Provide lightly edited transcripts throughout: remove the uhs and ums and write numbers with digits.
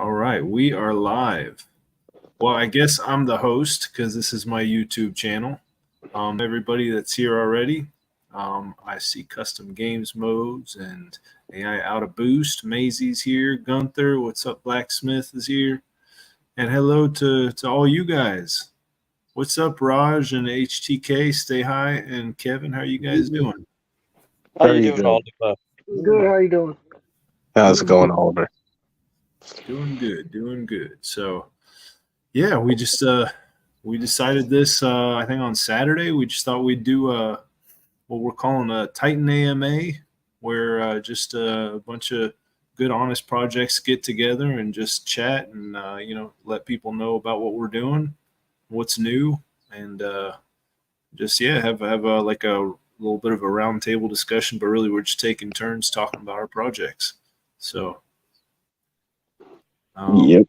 All right, we are live. Well, I guess I'm the host because this is my YouTube channel. Everybody that's here already, I see custom games modes and AI out of boost. Maisie's here. Gunther, what's up? Blacksmith is here. And hello to all you guys. What's up, Raj and HTK? Stay high. And Kevin, how are you guys doing? How you doing, Oliver? Good. How you doing? How's it going, Oliver? Doing good. Doing good. So, yeah, we decided this. I think on Saturday. We just thought we'd do what we're calling a Titan AMA, where just a bunch of good, honest projects get together and just chat and let people know about what we're doing, what's new, and just have like a little bit of a roundtable discussion. But really, we're just taking turns talking about our projects. So, Yep.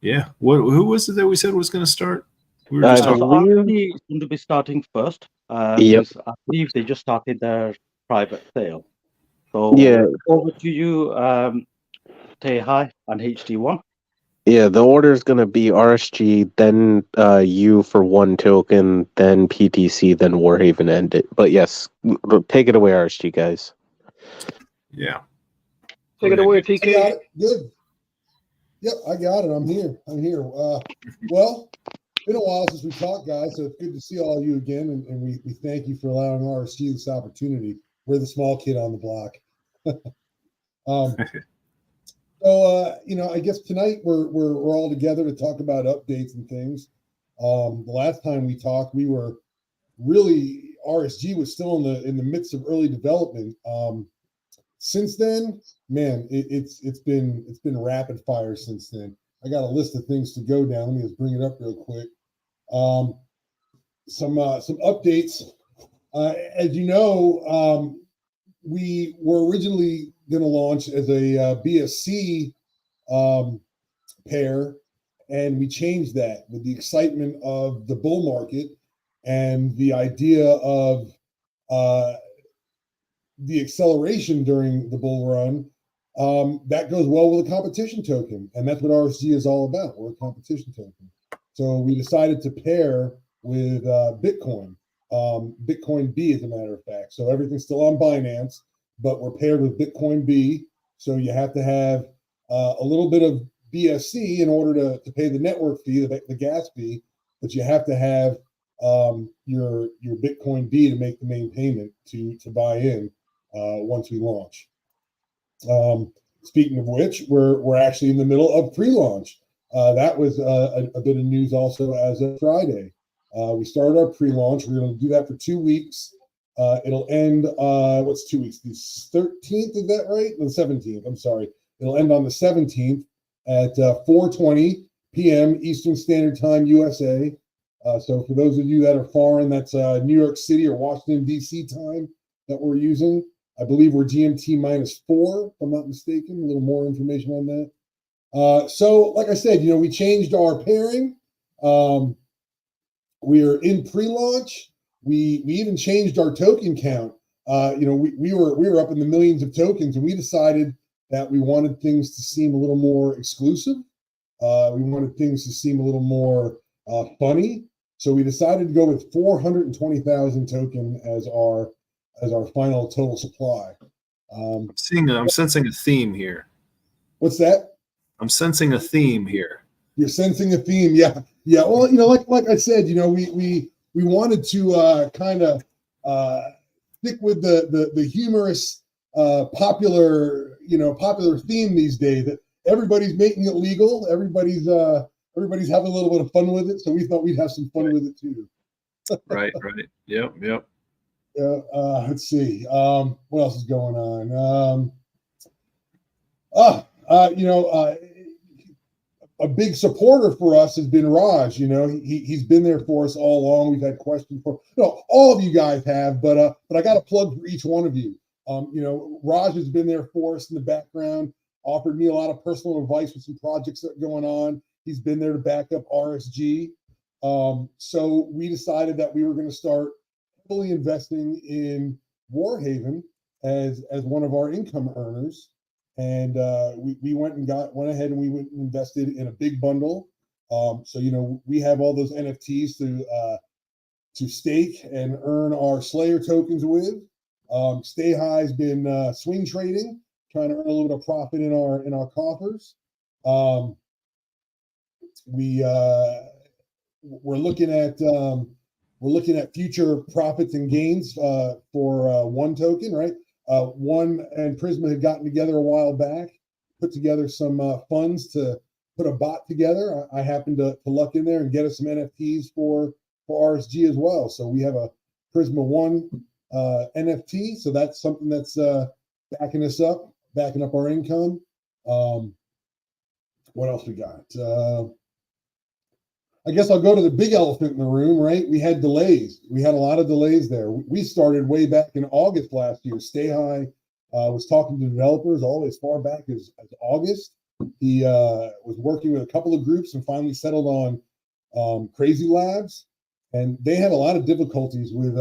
yeah. Who was it that we said was going to start? We were just I talking. RSG going to be starting first. Yep. Because I believe they just started their private sale. So Yeah. over to you, Tehai and HD1. Yeah, the order is going to be RSG, then U for one token, then PTC, then WarHaven end it. But yes, take it away, RSG guys. Yeah. Take it away, TK. I got it. Good. Yep, I got it. I'm here. Well, it's been a while since we talked, guys, so it's good to see all of you again, and we thank you for allowing RSG this opportunity. We're the small kid on the block. I guess tonight we're all together to talk about updates and things. The last time we talked, we were really RSG was still in the midst of early development. Since then, man, it's been rapid fire since then. I got a list of things to go down. Let me just bring it up real quick. Some updates. As you know, we were originally going to launch as a BSC pair, and we changed that with the excitement of the bull market and the idea of the acceleration during the bull run. That goes well with a competition token, and that's what RSG is all about. We're a competition token. So we decided to pair with Bitcoin. Bitcoin B, as a matter of fact. So everything's still on Binance, but we're paired with Bitcoin B. So you have to have a little bit of BSC in order to pay the network fee, the gas fee, but you have to have your Bitcoin B to make the main payment to buy in once we launch. Speaking of which, we're actually in the middle of pre-launch. That was a bit of news also as of Friday. We started our pre-launch. We're going to do that for 2 weeks. It'll end, what's 2 weeks? The 13th, is that right? The 17th, I'm sorry. It'll end on the 17th at 4:20 p.m. Eastern Standard Time, USA. So for those of you that are foreign, that's New York City or Washington, D.C. time that we're using. I believe we're GMT -4, if I'm not mistaken. A little more information on that. So like I said, we changed our pairing. We're in pre-launch. We even changed our token count. We were up in the millions of tokens, and we decided that we wanted things to seem a little more exclusive. We wanted things to seem a little more funny. So we decided to go with 420,000 token as our final total supply. I'm sensing a theme here. What's that? I'm sensing a theme here. You're sensing a theme, yeah. Well, like I said, we wanted to kind of stick with the humorous, popular theme these days. That everybody's making it legal. Everybody's having a little bit of fun with it. So we thought we'd have some fun with it too. Right. Yep. Let's see. What else is going on? A big supporter for us has been Raj. He's been there for us all along. We've had questions for all of you guys have, but I got a plug for each one of you. Raj has been there for us in the background, offered me a lot of personal advice with some projects that are going on. He's been there to back up RSG. So we decided that we were going to start heavily investing in WarHaven as one of our income earners. and we went ahead and we went and invested in a big bundle. So we have all those NFTs to stake and earn our Slayer tokens with. Stay High's been swing trading, trying to earn a little bit of profit in our coffers. We're looking at future profits and gains for one token, right? One and Prisma had gotten together a while back, put together some funds to put a bot together. I happened to luck in there and get us some NFTs for RSG as well. So we have a Prisma One NFT. So that's something that's backing up our income. What else we got? I guess I'll go to the big elephant in the room, right? We had delays. We had a lot of delays there. We started way back in August last year. Stay High was talking to developers all as far back as August. He was working with a couple of groups and finally settled on Crazy Labs. And they had a lot of difficulties with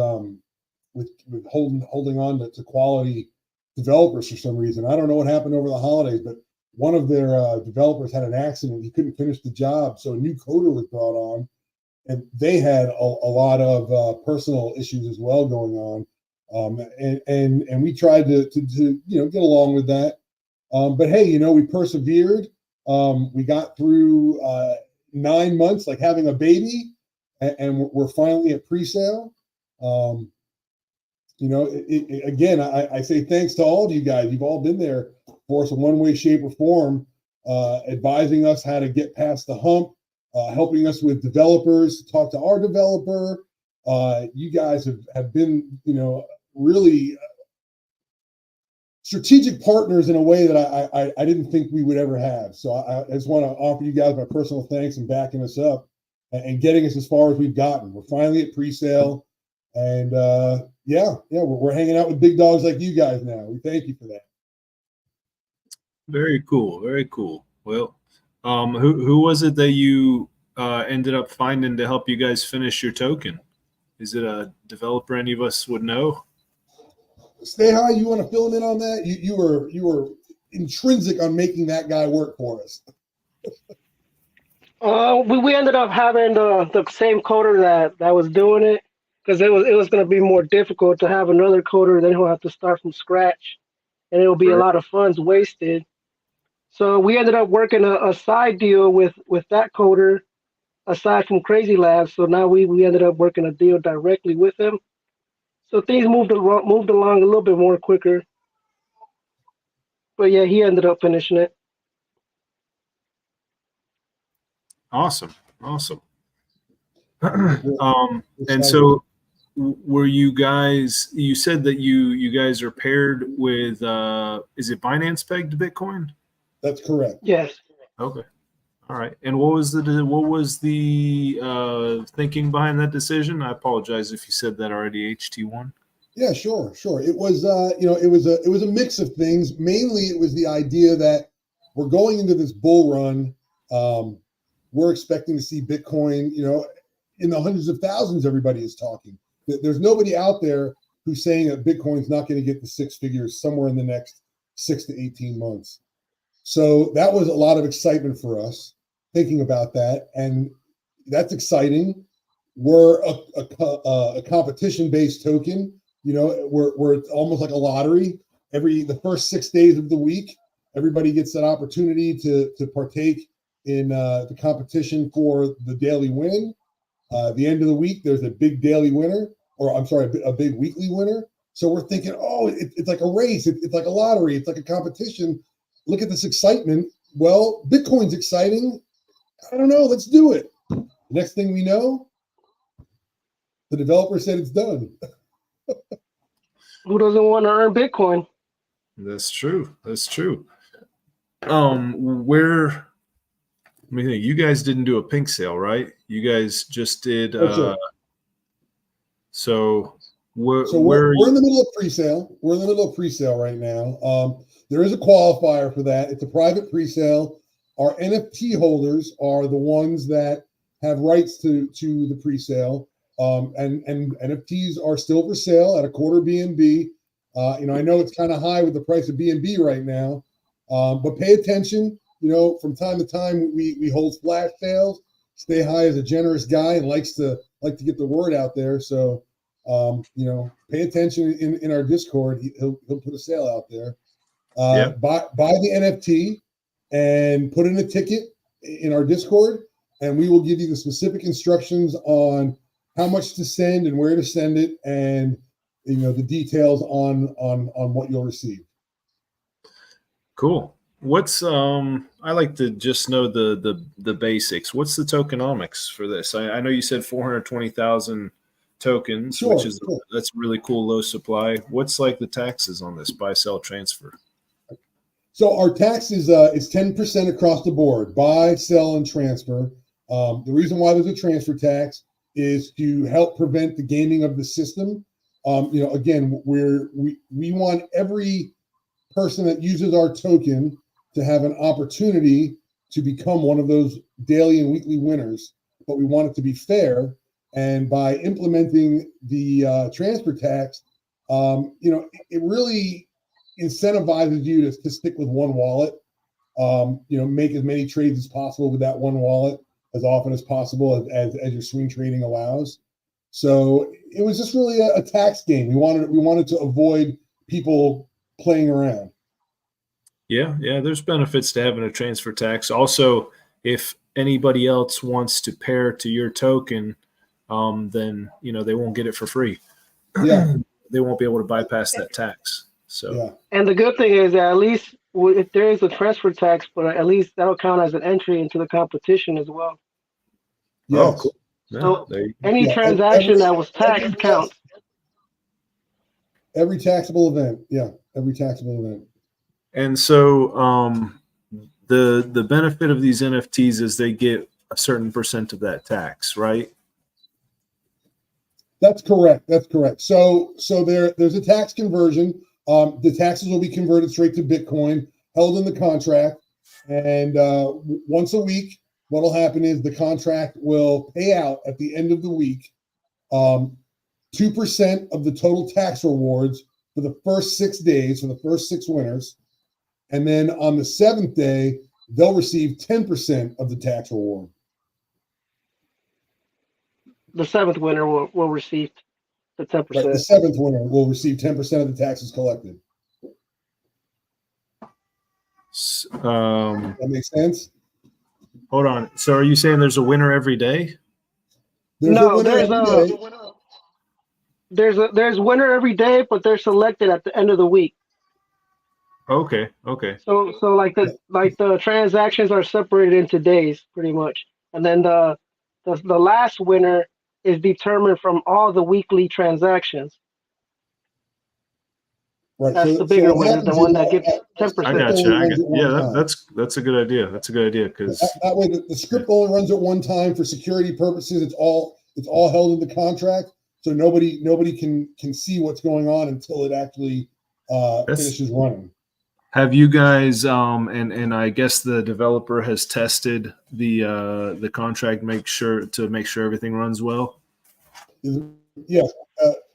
holding on to quality developers for some reason. I don't know what happened over the holidays, but one of their developers had an accident. He couldn't finish the job, so a new coder was brought on, and they had a lot of personal issues as well going on. And we tried to get along with that. But hey, we persevered. We got through 9 months, like having a baby, and we're finally at pre-sale. Again, I say thanks to all of you guys. You've all been there for us in one way, shape, or form, advising us how to get past the hump, helping us with developers, talk to our developer. You guys have been, really strategic partners in a way that I didn't think we would ever have. So I just want to offer you guys my personal thanks and backing us up and getting us as far as we've gotten. We're finally at pre-sale, and we're hanging out with big dogs like you guys now. We thank you for that. Very cool. Very cool. Well, who was it that you ended up finding to help you guys finish your token? Is it a developer any of us would know? Stay High, you want to fill him in on that? You were intrinsic on making that guy work for us. We ended up having the same coder that was doing it, because it was going to be more difficult to have another coder. Then he'll have to start from scratch, and it'll be a lot of funds wasted. So we ended up working a side deal with that coder, aside from Crazy Labs. So now we ended up working a deal directly with him. So things moved along a little bit more quicker. But yeah, he ended up finishing it. Awesome. And so were you guys, you said that you guys are paired with, is it Binance pegged Bitcoin? That's correct. Yes. Okay. All right. And what was the thinking behind that decision? I apologize if you said that already, HT1. Yeah, sure. It was it was a mix of things. Mainly it was the idea that we're going into this bull run. We're expecting to see Bitcoin, in the hundreds of thousands. Everybody is talking. There's nobody out there who's saying that Bitcoin's not going to get to six figures somewhere in the next 6 to 18 months. So that was a lot of excitement for us thinking about that, and that's exciting. We're a competition-based token. We're almost like a lottery. The first 6 days of the week, everybody gets that opportunity to partake in the competition for the daily win. The end of the week, there's a big daily winner, a big weekly winner. So we're thinking, it's like a race. It's like a lottery. It's like a competition. Look at this excitement. Well, Bitcoin's exciting. I don't know. Let's do it. The next thing we know, the developer said it's done. Who doesn't want to earn Bitcoin? That's true. You guys didn't do a pink sale, right? You guys just did. So we're in the middle of pre-sale. We're in the middle of pre-sale right now. There is a qualifier for that. It's a private pre-sale. Our NFT holders are the ones that have rights to the pre-sale. And NFTs are still for sale at $0.25 BNB. I know it's kind of high with the price of BNB right now, But pay attention. From time to time, we hold flash sales. Stay High is a generous guy and likes to get the word out there. So, pay attention in our Discord. He'll put a sale out there. Buy the NFT and put in a ticket in our Discord, and we will give you the specific instructions on how much to send and where to send it, and the details on what you'll receive. Cool. What's I like to just know the basics. What's the tokenomics for this? I know you said 420,000 tokens, Sure, which is that's really cool, low supply. What's like the taxes on this buy, sell, transfer? So our tax is 10% across the board, buy, sell, and transfer. The reason why there's a transfer tax is to help prevent the gaming of the system. Again, we want every person that uses our token to have an opportunity to become one of those daily and weekly winners, but we want it to be fair. And by implementing the transfer tax, it really incentivizes you to stick with one wallet. Make as many trades as possible with that one wallet as often as possible as your swing trading allows. So it was just really a tax game. We wanted to avoid people playing around. Yeah, there's benefits to having a transfer tax. Also, if anybody else wants to pair to your token, then they won't get it for free. Yeah, they won't be able to bypass that tax. So, yeah. And the good thing is that at least if there is a transfer tax, but at least that'll count as an entry into the competition as well. Yes. Oh, cool. So Yeah, any transaction that was taxed counts. Every taxable event. Yeah, every taxable event. And so the benefit of these NFTs is they get a certain percent of that tax, right? That's correct. So there's a tax conversion. The taxes will be converted straight to Bitcoin, held in the contract, and once a week, what will happen is the contract will pay out at the end of the week 2% of the total tax rewards for the first 6 days, for the first 6 winners. And then on the 7th day, they'll receive 10% of the tax reward. The 7th winner will receive the 10%. Right, the 7th winner will receive 10% of the taxes collected. That makes sense? Hold on. So are you saying there's a winner every day? There's winner every day, but they're selected at the end of the week. Okay. So like the transactions are separated into days pretty much, and then the last winner is determined from all the weekly transactions. Right. That's the bigger winner, the one that gets 10%. I got you. Yeah, that's a good idea. That's a good idea because that way the script only runs at one time for security purposes. It's all held in the contract, so nobody can see what's going on until it actually finishes running. Have you guys and I guess the developer has tested the contract, make sure everything runs well? Yes.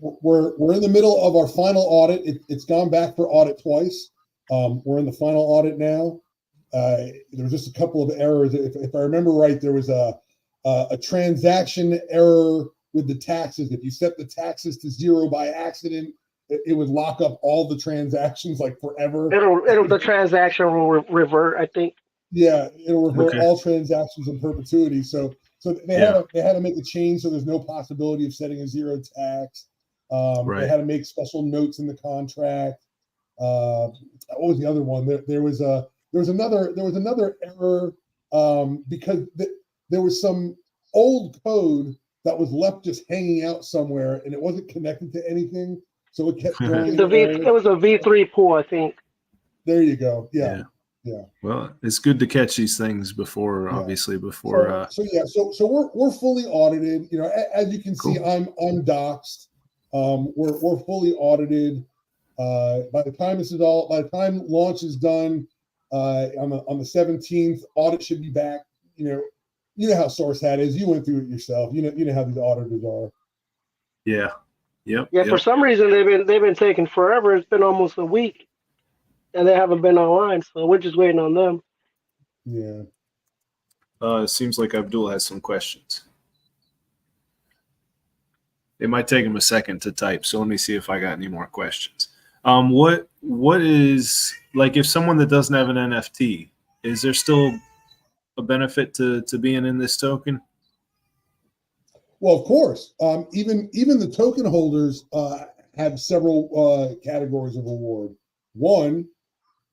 We're in the middle of our final audit. It's gone back for audit twice. We're in the final audit now. There was just a couple of errors. If I remember right, there was a transaction error with the taxes. If you set the taxes to 0 by accident, it would lock up all the transactions like forever. The transaction will revert, I think. Yeah, it'll revert all transactions in perpetuity. So they had to make a change so there's no possibility of setting a 0 tax. They had to make special notes in the contract. What was the other one? There was another error because there was some old code that was left just hanging out somewhere and it wasn't connected to anything. So it kept going. It was a V3 pool, I think. There you go. Yeah. Well, it's good to catch these things before, obviously, before. So we're fully audited. As you can see, I'm doxed. We're fully audited. By the time launch is done, on the 17th, audit should be back. You know how SourceHat is. You went through it yourself. You know how these auditors are. Yeah. Yep. Yeah. For some reason, they've been taking forever. It's been almost a week. and they haven't been online, so we're just waiting on them. Yeah. It seems like Abdul has some questions. It might take him a second to type, so let me see if I got any more questions. What is, like, if someone that doesn't have an NFT, is there still a benefit to being in this token? Well, of course. Even the token holders have several categories of reward. One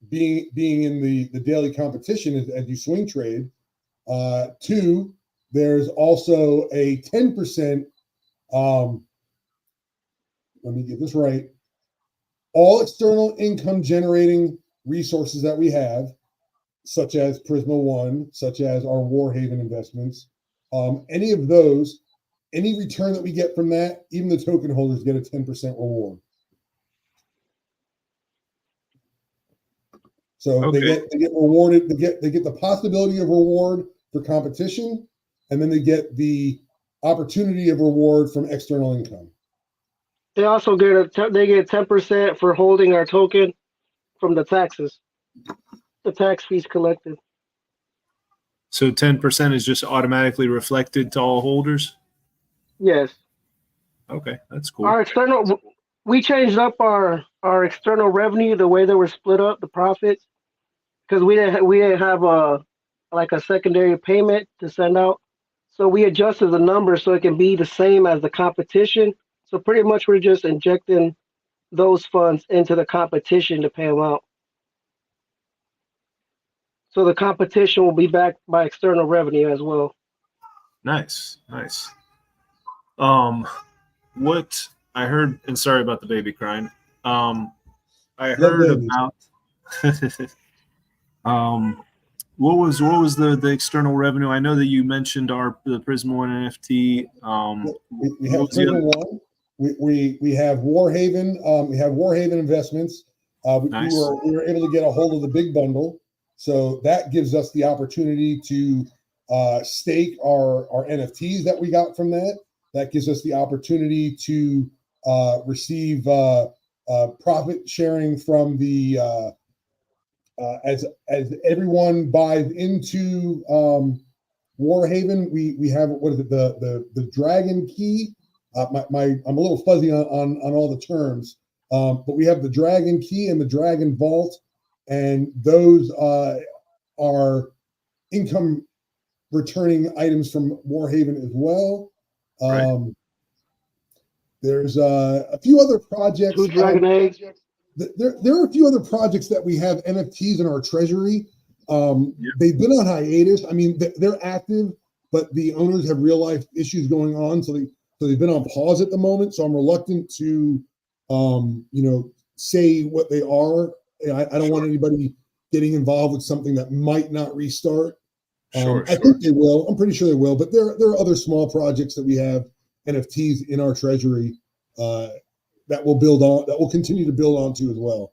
being in the daily competition as you swing trade. Two, there's also a 10%. Let me get this right. All external income generating resources that we have, such as Prisma One, such as our WarHaven investments, any of those, any return that we get from that, even the token holders get a 10% reward. So they get rewarded. They get the possibility of reward for competition, and then they get the opportunity of reward from external income. They also get 10% for holding our token from the taxes, the tax fees collected. So 10% is just automatically reflected to all holders? Yes. Okay, that's cool. Our external, we changed up our external revenue, the way they were split up, the profits, because we didn't have a secondary payment to send out. So we adjusted the number so it can be the same as the competition. So pretty much we're just injecting those funds into the competition to pay them out. So the competition will be backed by external revenue as well. Nice. What I heard, and sorry about the baby crying. I heard about what was the external revenue? I know that you mentioned the Prisma One NFT. We have Prisma One. We have WarHaven. We have WarHaven investments. Nice. We were able to get a hold of the big bundle, so that gives us the opportunity to stake our NFTs that we got from that. That gives us the opportunity to receive profit sharing from the as everyone buys into WarHaven. We have, what is it, the Dragon Key. I'm a little fuzzy on all the terms, but we have the Dragon Key and the Dragon Vault, and those are income returning items from WarHaven as well. Right. There's a few other projects. Two Dragon eggs. There are a few other projects that we have NFTs in our treasury. They've been on hiatus. I mean, they're active, but the owners have real life issues going on, so they've been on pause at the moment. So I'm reluctant to, say what they are. I don't want anybody getting involved with something that might not restart. I think they will. I'm pretty sure they will. But there are other small projects that we have NFTs in our treasury that will build on, that will continue to build onto as well.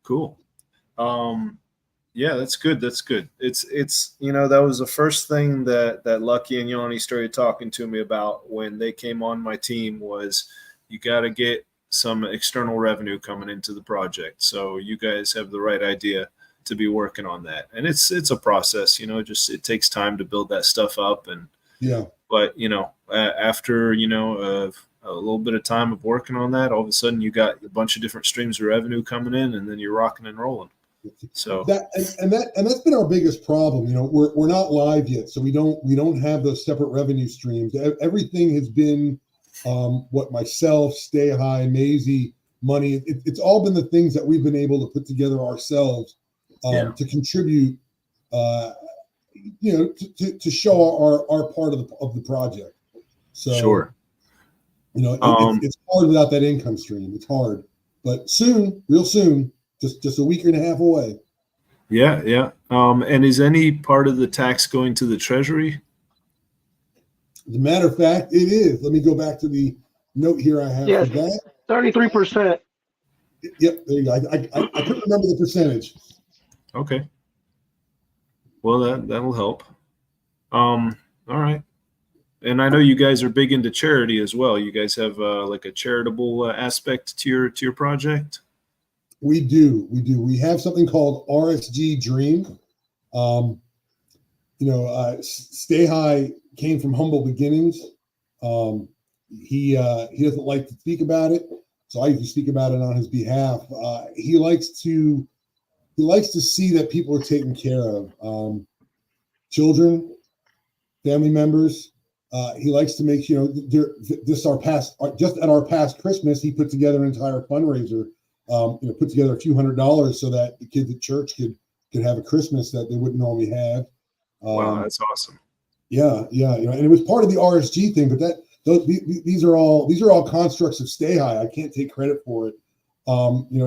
Cool. Yeah, that's good. It's that was the first thing that Lucky and Yoni started talking to me about when they came on my team was you got to get some external revenue coming into the project. So you guys have the right idea to be working on that. And it's a process, just it takes time to build that stuff up. And but after a little bit of time of working on that, all of a sudden you got a bunch of different streams of revenue coming in, and then you're rocking and rolling. So that's been our biggest problem. We're not live yet, so we don't have those separate revenue streams. Everything has been what myself, Stay High, Maisie, Money. It's all been the things that we've been able to put together ourselves to contribute. To show our part of the project. So sure. It's hard without that income stream. It's hard, but soon, real soon, just a week and a half away. Yeah. And is any part of the tax going to the Treasury? As a matter of fact, it is. Let me go back to the note here I have for that. 33%. Yep, there you go. I couldn't remember the percentage. Okay. Well, that'll help. All right. And I know you guys are big into charity as well. You guys have like a charitable aspect to your project. We do. We have something called RSG Dream. Stay High came from humble beginnings. He doesn't like to speak about it, so I usually speak about it on his behalf. He likes to see that people are taken care of, children, family members. He likes to make just at our past Christmas, he put together an entire fundraiser. Put together a few $100s so that the kids at church could have a Christmas that they wouldn't normally have. Wow, that's awesome. Yeah, and it was part of the RSG thing, but these are all constructs of Stay High. I can't take credit for it.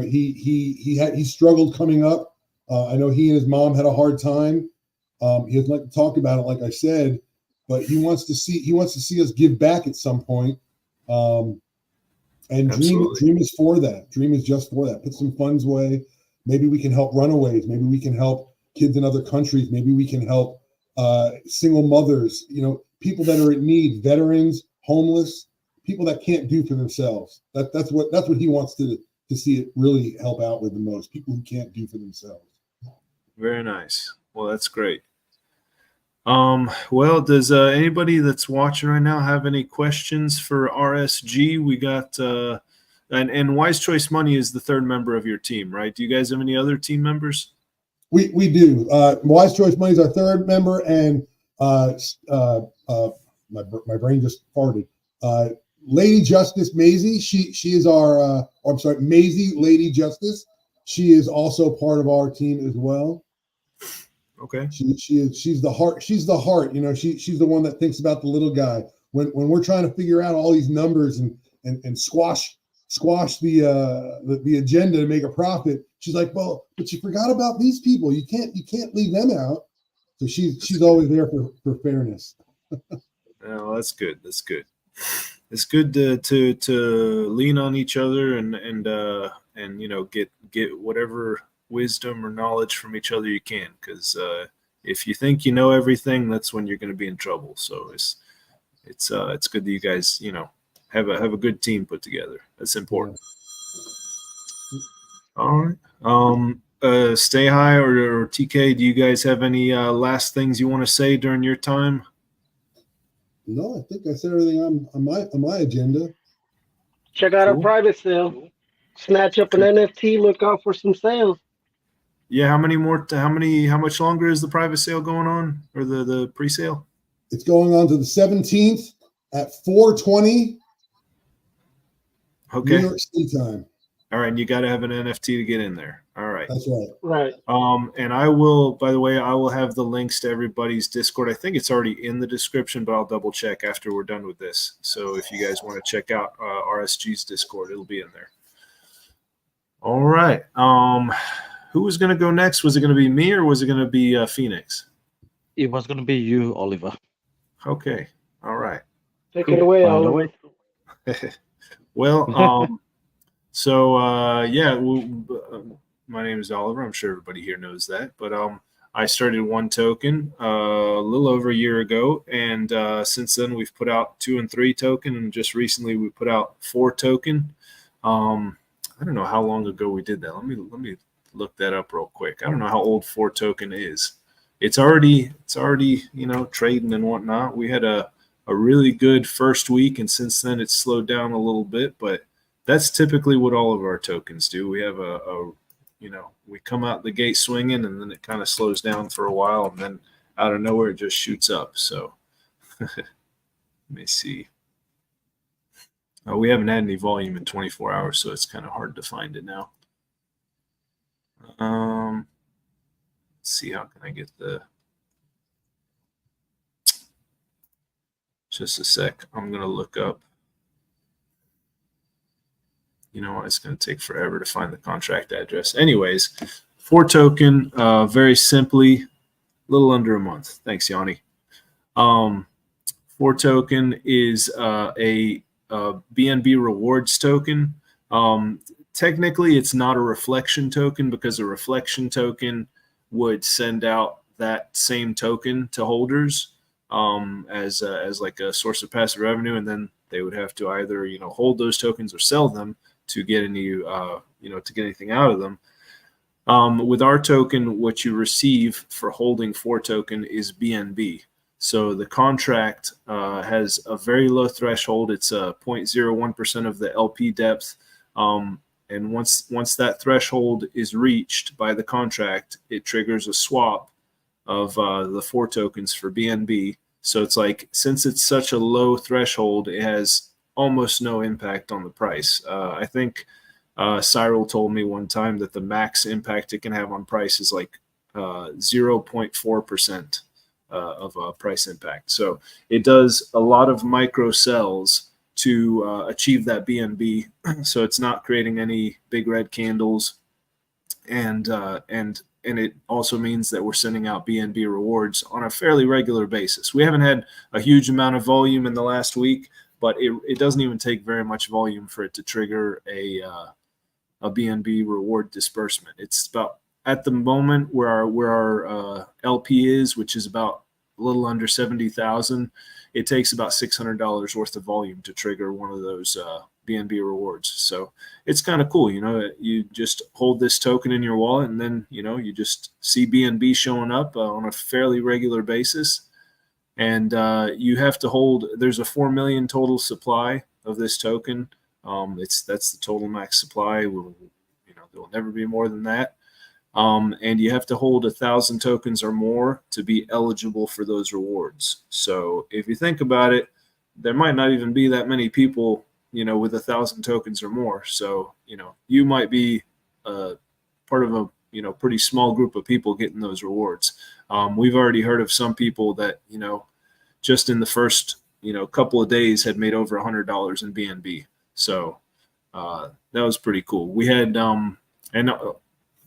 He struggled coming up. I know he and his mom had a hard time. He doesn't like to talk about it, like I said, but he wants to see us give back at some point. And Dream is for that. Dream is just for that. Put some funds away. Maybe we can help runaways. Maybe we can help kids in other countries. Maybe we can help single mothers, people that are in need, veterans, homeless, people that can't do for themselves. That's what he wants to see it really help out with the most, people who can't do for themselves. Very nice. Well, that's great. Well, does anybody that's watching right now have any questions for RSG? We got and Wise Choice Money is the third member of your team, right? Do you guys have any other team members? We do. Wise Choice Money is our third member, and my brain just farted. Lady Justice Maisie, she is our. I'm sorry, Maisie Lady Justice. She is also part of our team as well. Okay. She's the heart. She's the heart. She's the one that thinks about the little guy. When we're trying to figure out all these numbers and squash the agenda to make a profit, she's like, well, but you forgot about these people. You can't leave them out. So she's always there for fairness. Oh, that's good. That's good. It's good to lean on each other and get whatever wisdom or knowledge from each other you can, because if you think you know everything, that's when you're going to be in trouble. So it's good that you guys have a good team put together. That's important. All right. Stay High or TK, do you guys have any last things you want to say during your time? No, I think I said everything on my agenda. Check out our private sale. Snatch up an NFT. Look out for some sales. Yeah, how much longer is the private sale going on, or the pre-sale? It's going on to the 17th at 4:20. Okay. New York City time. All right, and you got to have an NFT to get in there. All right. That's right. Right. And I will, by the way, I will have the links to everybody's Discord. I think it's already in the description, but I'll double check after we're done with this. So if you guys want to check out RSG's Discord, it'll be in there. All right. Who was going to go next? Was it going to be me or was it going to be Phoenix? It was going to be you, Oliver. Okay. All right. Take it away, By the Oliver. way. Well, my name is Oliver. I'm sure everybody here knows that. But I started One Token a little over a year ago, and since then we've put out 2 and 3 token, and just recently we put out 4 token. I don't know how long ago we did that. Let me look that up real quick. I don't know how old 4 token is. It's already trading and whatnot. We had a really good first week, and since then it's slowed down a little bit, but that's typically what all of our tokens do. We have we come out the gate swinging, and then it kind of slows down for a while, and then out of nowhere it just shoots up. So let me see. We haven't had any volume in 24 hours, so it's kind of hard to find it now. Let's see, how can I get the... Just a sec. I'm going to look up. You know what? It's going to take forever to find the contract address. Anyways, 4 token, very simply, a little under a month. Thanks, Yanni. 4 token is a BNB rewards token. Technically, it's not a reflection token because a reflection token would send out that same token to holders as like a source of passive revenue, and then they would have to either hold those tokens or sell them to get any to get anything out of them. With our token, what you receive for holding 4 token is BNB. So the contract has a very low threshold. It's 0.01% of the LP depth. And once that threshold is reached by the contract, it triggers a swap of the 4 tokens for BNB. So it's like, since it's such a low threshold, it has almost no impact on the price. I think Cyril told me one time that the max impact it can have on price is like 0.4% of price impact. So it does a lot of micro cells to achieve that BNB. So it's not creating any big red candles, and it also means that we're sending out BNB rewards on a fairly regular basis. We haven't had a huge amount of volume in the last week, but it doesn't even take very much volume for it to trigger a BNB reward disbursement. It's about, at the moment, where our LP is, which is about a little under 70,000. It takes about $600 worth of volume to trigger one of those BNB rewards. So it's kind of cool. You just hold this token in your wallet, and then you just see BNB showing up on a fairly regular basis. And you have to hold. There's a 4 million total supply of this token. That's the total max supply. There will never be more than that. And you have to hold 1,000 tokens or more to be eligible for those rewards. So if you think about it, there might not even be that many people, with 1,000 tokens or more. So, you might be part of a, pretty small group of people getting those rewards. We've already heard of some people that, just in the first, couple of days had made over $100 in BNB. So that was pretty cool. We had, let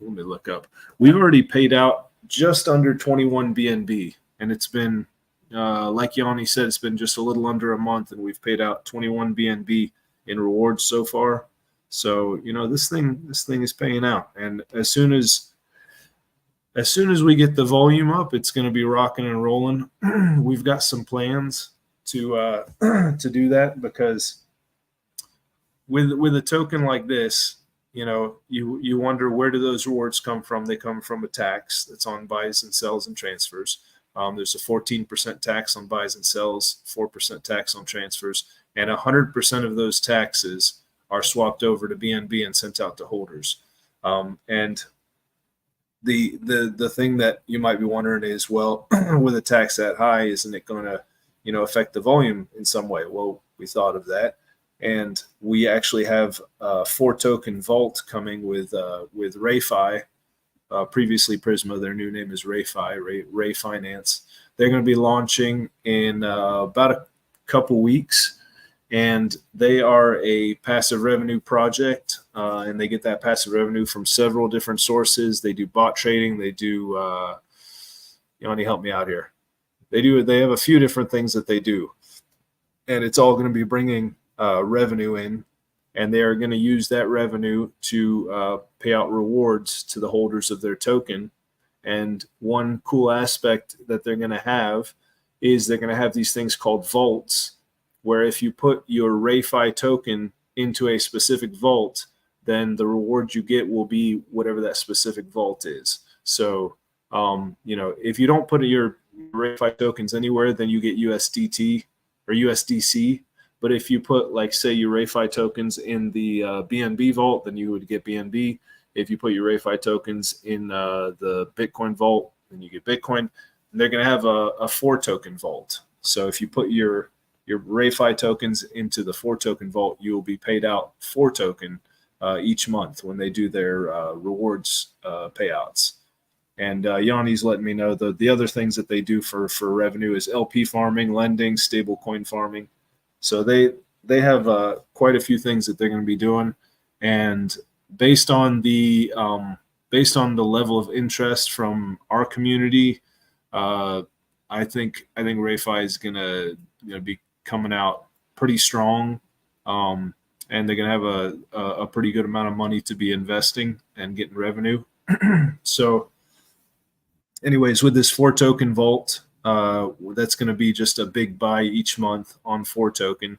me look up. We've already paid out just under 21 BNB, and it's been, like Yanni said, it's been just a little under a month, and we've paid out 21 BNB in rewards so far. So this thing is paying out, and as soon as we get the volume up, it's going to be rocking and rolling. We've got some plans to do that, because with a token like this, you wonder, where do those rewards come from? They come from a tax that's on buys and sells and transfers. There's a 14% tax on buys and sells, 4% tax on transfers, and 100% of those taxes are swapped over to BNB and sent out to holders. And the thing that you might be wondering is, well, with a tax that high, isn't it going to affect the volume in some way? Well, we thought of that. And we actually have a 4 token vault coming with RayFi, previously Prisma. Their new name is RayFi, Ray Finance. They're going to be launching in about a couple weeks, and they are a passive revenue project, and they get that passive revenue from several different sources. They do bot trading. They do, Yanni, help me out here. They have a few different things that they do, and it's all going to be bringing revenue in, and they are going to use that revenue to pay out rewards to the holders of their token. And one cool aspect that they're going to have is they're going to have these things called vaults, where if you put your RayFi token into a specific vault, then the reward you get will be whatever that specific vault is. So, if you don't put your RayFi tokens anywhere, then you get USDT or USDC. But if you put, like, say, your RayFi tokens in the BNB vault, then you would get BNB. If you put your RayFi tokens in the Bitcoin vault, then you get Bitcoin. And they're going to have a 4 token vault. So if you put your RayFi tokens into the 4 token vault, you will be paid out 4 token each month when they do their rewards payouts. And Yanni's letting me know the other things that they do for revenue is LP farming, lending, stable coin farming. So they have quite a few things that they're going to be doing, and based on the level of interest from our community, I think RayFi is going to be coming out pretty strong, and they're going to have a pretty good amount of money to be investing and getting revenue. So, anyways, with this 4 token vault, that's going to be just a big buy each month on 4 token,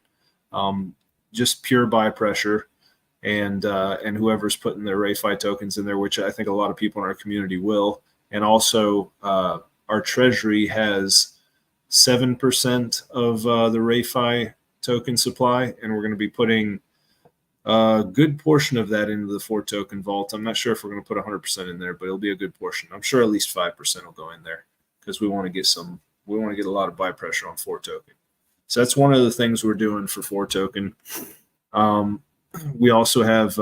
just pure buy pressure. and whoever's putting their RayFi tokens in there, which I think a lot of people in our community will. And also our treasury has 7% of the RayFi token supply, and we're going to be putting a good portion of that into the 4 token vault. I'm not sure if we're going to put 100% in there, but it'll be a good portion. I'm sure at least 5% will go in there because we want to get a lot of buy pressure on 4 token. So that's one of the things we're doing for 4 token. We also have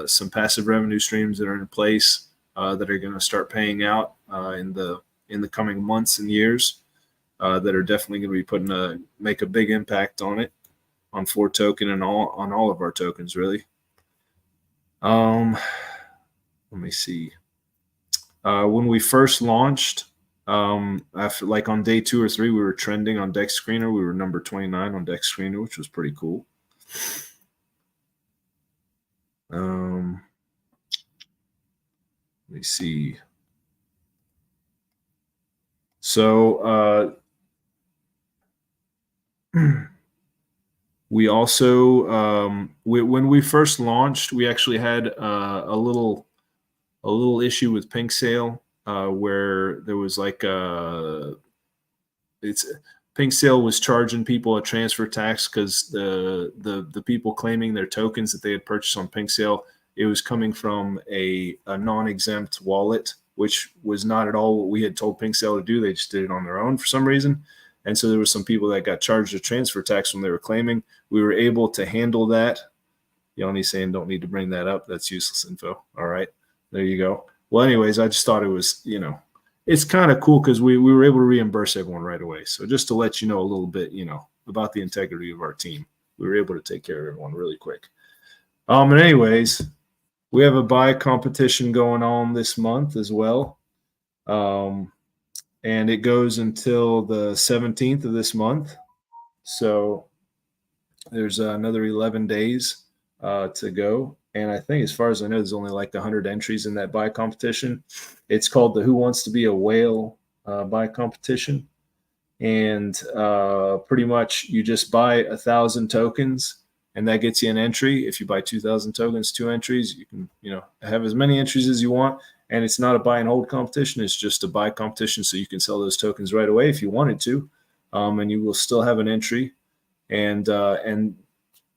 some passive revenue streams that are in place that are going to start paying out in the coming months and years that are definitely going to be make a big impact on it, on 4 token and on all of our tokens, really. Let me see. When we first launched, after like on day 2 or 3, we were trending on Dex Screener. We were number 29 on Dex Screener, which was pretty cool. Let me see. So we also when we first launched, we actually had a little issue with Pink Sale where there was like Pink Sale was charging people a transfer tax because the people claiming their tokens that they had purchased on Pink Sale, it was coming from a non-exempt wallet, which was not at all what we had told Pink Sale to do. They just did it on their own for some reason. And so there were some people that got charged a transfer tax when they were claiming. We were able to handle that. Yanni's saying don't need to bring that up. That's useless info. All right, there you go. Well, anyways, I just thought it was, it's kind of cool because we were able to reimburse everyone right away. So just to let you know a little bit, about the integrity of our team, we were able to take care of everyone really quick. And anyways, we have a buy competition going on this month as well. And it goes until the 17th of this month. So there's another 11 days to go. And I think as far as I know, there's only like 100 entries in that buy competition. It's called the Who Wants to Be a Whale buy competition. And pretty much you just buy 1,000 tokens and that gets you an entry. If you buy 2,000 tokens, 2 entries, you can, have as many entries as you want. And it's not a buy and hold competition. It's just a buy competition. So you can sell those tokens right away if you wanted to. And you will still have an entry. And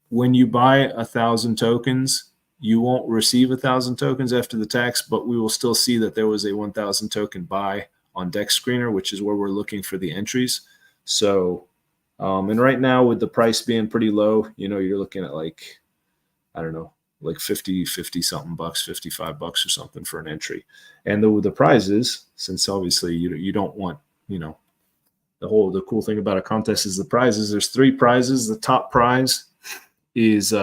when you buy 1,000 tokens, you won't receive 1,000 tokens after the tax, but we will still see that there was a 1,000 token buy on Dex Screener, which is where we're looking for the entries. So, and right now with the price being pretty low, you're looking at like, I don't know, like 50 something bucks, $55 or something for an entry. And the prizes, since obviously you don't want, the cool thing about a contest is the prizes. There's 3 prizes. The top prize is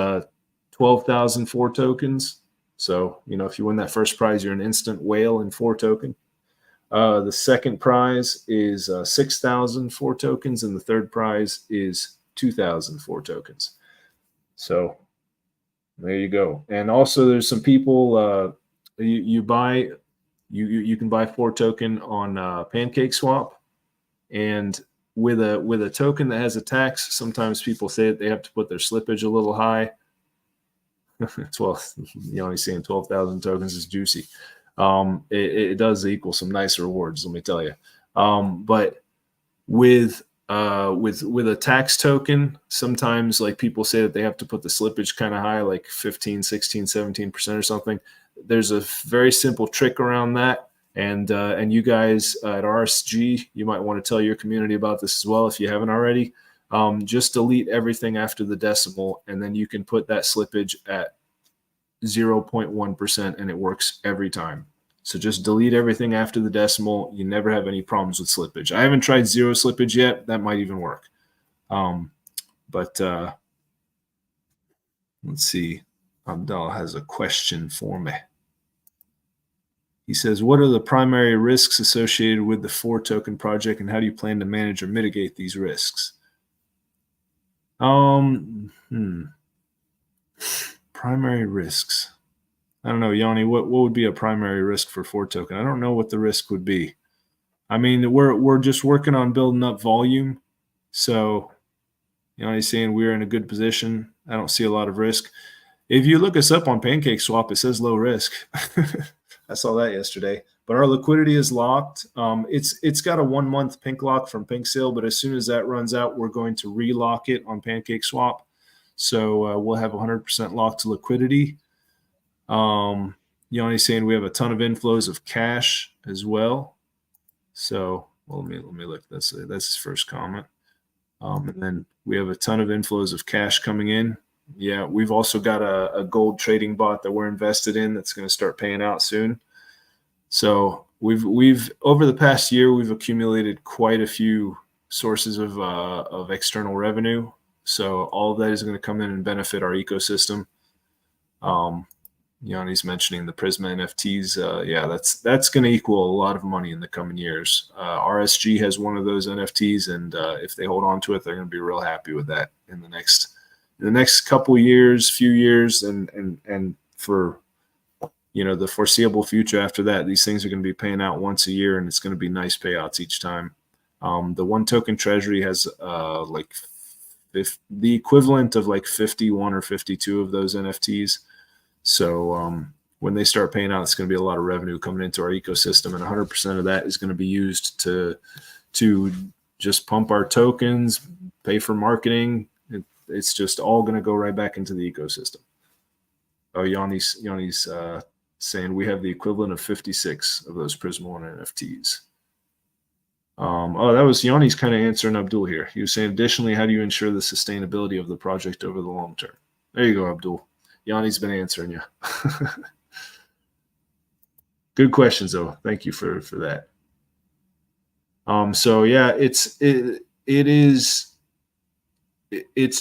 12,000 4 tokens. So, if you win that first prize, you're an instant whale in 4 token. The second prize is 6,000 4 tokens, and the third prize is 2,000 4 tokens. So there you go. And also there's some people you can buy 4 token on Pancake Swap, and with a token that has a tax, sometimes people say that they have to put their slippage a little high. 12, only saying 12,000 tokens is juicy. It does equal some nice rewards, let me tell you. But with a tax token, sometimes like people say that they have to put the slippage kind of high, like 15, 16, 17% or something. There's a very simple trick around that. And you guys at RSG, you might want to tell your community about this as well if you haven't already. Just delete everything after the decimal, and then you can put that slippage at 0.1%, and it works every time. So just delete everything after the decimal. You never have any problems with slippage. I haven't tried 0 slippage yet. That might even work. But let's see. Abdal has a question for me. He says, what are the primary risks associated with the 4 token project, and how do you plan to manage or mitigate these risks? Primary risks. I don't know, Yanni, what would be a primary risk for 4 token? I don't know what the risk would be. I mean, we're just working on building up volume. So, Yanni's saying we're in a good position. I don't see a lot of risk. If you look us up on Pancake Swap, it says low risk. I saw that yesterday. But our liquidity is locked. It's got a 1 month pink lock from Pink Sale, but as soon as that runs out, we're going to relock it on Pancake Swap. So we'll have 100% locked to liquidity. Yanni's saying we have a ton of inflows of cash as well. So let me look. That's his first comment. And then we have a ton of inflows of cash coming in. Yeah, we've also got a gold trading bot that we're invested in that's going to start paying out soon. So we've over the past year we've accumulated quite a few sources of external revenue. So all of that is going to come in and benefit our ecosystem. Yanni's mentioning the Prisma NFTs. Yeah, that's going to equal a lot of money in the coming years. RSG has one of those NFTs, and if they hold on to it, they're going to be real happy with that in the next couple years, few years, and for the foreseeable future after that. These things are going to be paying out once a year, and it's going to be nice payouts each time. The one token treasury has the equivalent of like 51 or 52 of those NFTs. So when they start paying out, it's going to be a lot of revenue coming into our ecosystem, and 100% of that is going to be used to just pump our tokens, pay for marketing. It's just all going to go right back into the ecosystem. Oh, Yanni's saying we have the equivalent of 56 of those Prisma One NFTs. That was Yanni's kind of answering Abdul here. He was saying, additionally, how do you ensure the sustainability of the project over the long term? There you go, Abdul. Yanni's been answering you. Good questions, though. Thank you for that. So yeah, it's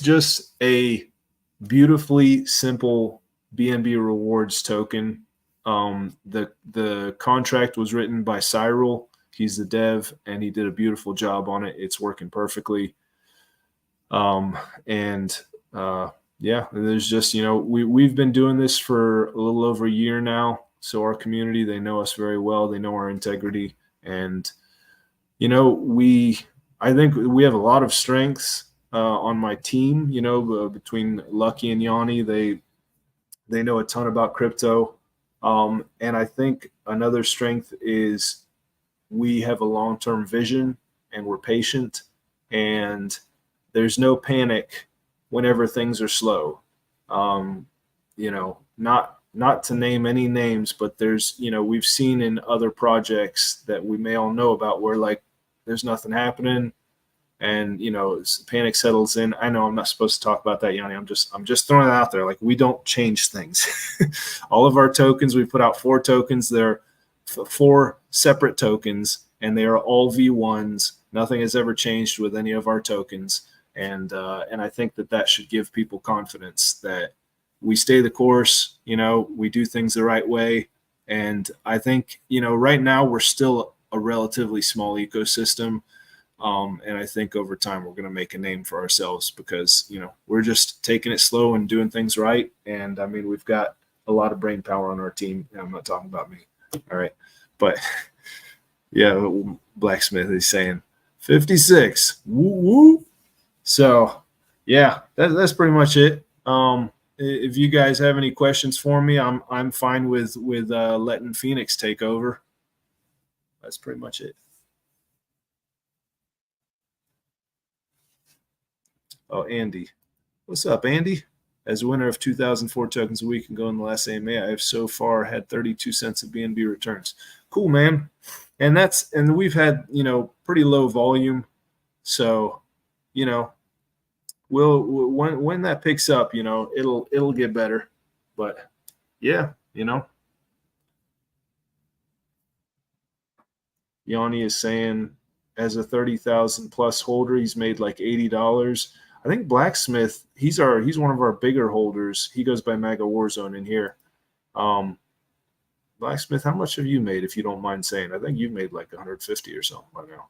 just a beautifully simple BNB rewards token. The contract was written by Cyril. He's the dev, and he did a beautiful job on it. It's working perfectly. Yeah, there's just, we've been doing this for a little over a year now. So our community, they know us very well. They know our integrity. And, I think we have a lot of strengths on my team, between Lucky and Yanni. They know a ton about crypto. And I think another strength is we have a long-term vision, and we're patient, and there's no panic whenever things are slow. Not to name any names, but there's, we've seen in other projects that we may all know about where like there's nothing happening, and panic settles in. I know I'm not supposed to talk about that, Yanni. I'm just throwing it out there. Like, we don't change things. All of our tokens, we put out 4 tokens. They're 4 separate tokens, and they are all V1s. Nothing has ever changed with any of our tokens. And I think that should give people confidence that we stay the course, we do things the right way. And I think, right now we're still a relatively small ecosystem. And I think over time we're going to make a name for ourselves because, we're just taking it slow and doing things right. And I mean, we've got a lot of brain power on our team. I'm not talking about me. All right. But yeah, Blacksmith is saying 56. Woo woo. So yeah, that's pretty much it. If you guys have any questions for me, I'm fine with letting Phoenix take over. That's pretty much it. Oh, Andy. What's up, Andy? As a winner of 2004 tokens a week and go in the last AMA, I have so far had 32 cents of BNB returns. Cool, man. And we've had, pretty low volume. So, when that picks up, it'll get better. But yeah, Yanni is saying as a 30,000 plus holder, he's made like $80. I think Blacksmith, he's one of our bigger holders. He goes by Maga Warzone in here. Blacksmith, how much have you made, if you don't mind saying? I think you've made like 150 or something by now.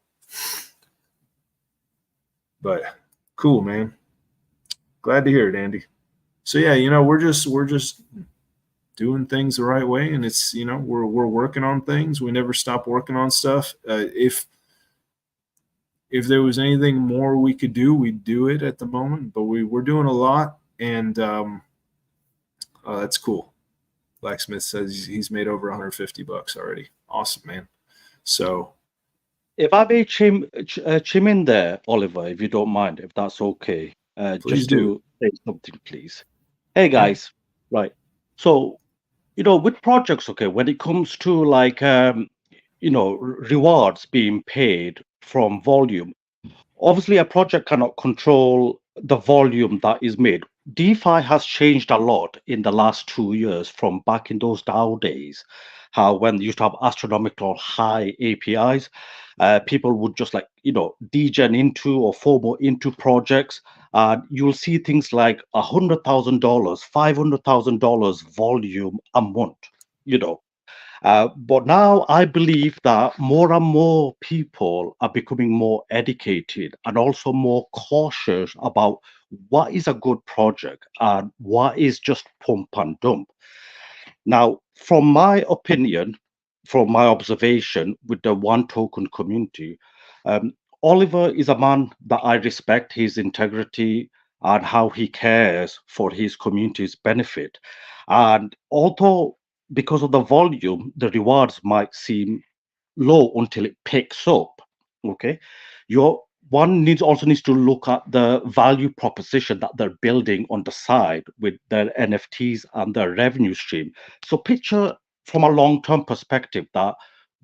But cool, man. Glad to hear it, Andy. So yeah, we're just doing things the right way, and it's we're working on things. We never stop working on stuff. If there was anything more we could do, we'd do it at the moment. But we're doing a lot, and Oh, that's cool. Blacksmith says he's made over $150 already. Awesome, man. So If I may chime in there, Oliver, if you don't mind, if that's okay, Please just do. to say something, please. Hey, Yeah. guys, right. So, with projects, okay, when it comes to like, rewards being paid from volume, obviously a project cannot control the volume that is made. DeFi has changed a lot in the last 2 years from back in those DAO days, how when you used to have astronomical high APIs, people would just like, degen into or FOMO into projects. You'll see things like $100,000, $500,000 volume a month, you know. But now I believe that more and more people are becoming more educated and also more cautious about what is a good project and what is just pump and dump. Now, from my opinion, from my observation with the one token community, um, Oliver is a man that I respect his integrity and how he cares for his community's benefit. And although because of the volume, the rewards might seem low until it picks up. Okay, your one needs to look at the value proposition that they're building on the side with their NFTs and their revenue stream. So picture from a long-term perspective that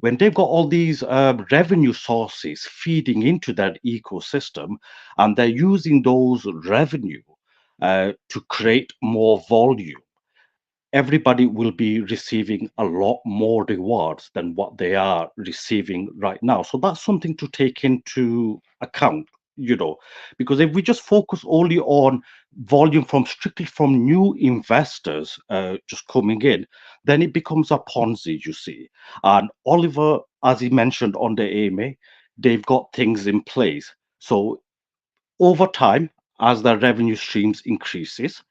when they've got all these revenue sources feeding into their ecosystem and they're using those revenue to create more volume, everybody will be receiving a lot more rewards than what they are receiving right now. So that's something to take into account, because if we just focus only on volume from strictly from new investors just coming in, then it becomes a Ponzi, you see. And Oliver, as he mentioned on the AMA, they've got things in place. So over time, as the revenue streams increases,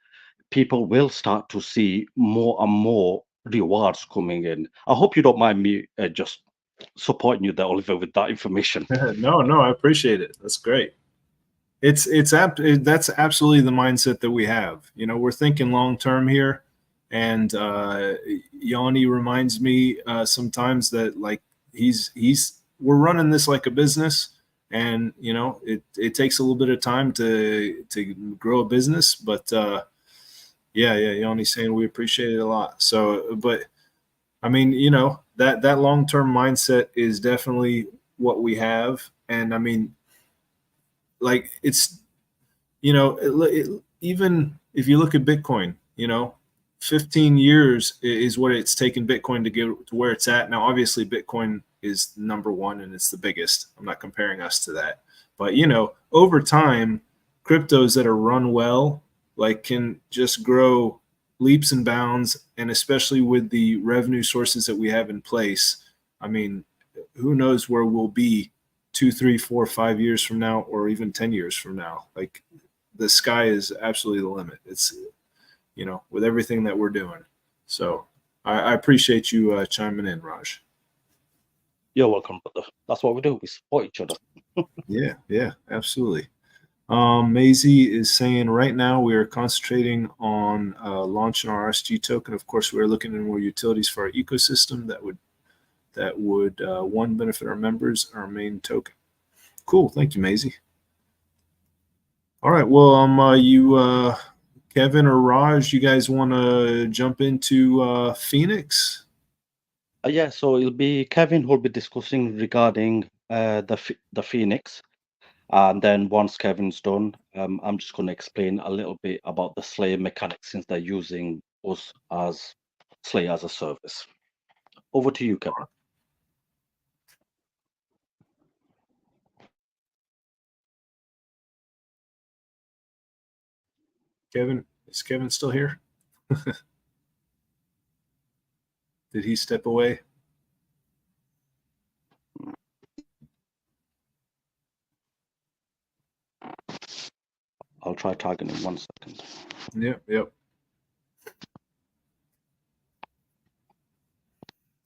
people will start to see more and more rewards coming in. I hope you don't mind me just supporting you there, Oliver, with that information. No, I appreciate it. That's great. That's absolutely the mindset that we have. We're thinking long term here, and Yanni reminds me sometimes that like we're running this like a business, and it takes a little bit of time to grow a business, but yeah, Yanni's saying we appreciate it a lot. So, but I mean, that long term mindset is definitely what we have, and I mean, like it's even if you look at Bitcoin, 15 years is what it's taken Bitcoin to get to where it's at now. Obviously, Bitcoin is number one and it's the biggest. I'm not comparing us to that, but over time, cryptos that are run well like can just grow leaps and bounds, and especially with the revenue sources that we have in place. I mean, who knows where we'll be 2, 3, 4, 5 years from now, or even 10 years from now. Like the sky is absolutely the limit. It's, with everything that we're doing. So I appreciate you chiming in, Raj. You're welcome, brother. That's what we do. We support each other. Yeah, absolutely. Maisie is saying right now we are concentrating on launching our RSG token. Of course, we're looking at more utilities for our ecosystem that would one, benefit our members, our main token. Cool. Thank you, Maisie. All right. Well, you, Kevin or Raj, you guys want to jump into Phoenix? Yeah, so it'll be Kevin who'll be discussing regarding the Phoenix. And then once Kevin's done, I'm just going to explain a little bit about the Slayer mechanics since they're using us as Slayer as a service. Over to you, Kevin. Kevin, is Kevin still here? Did he step away? I'll try tagging in 1 second. Yep.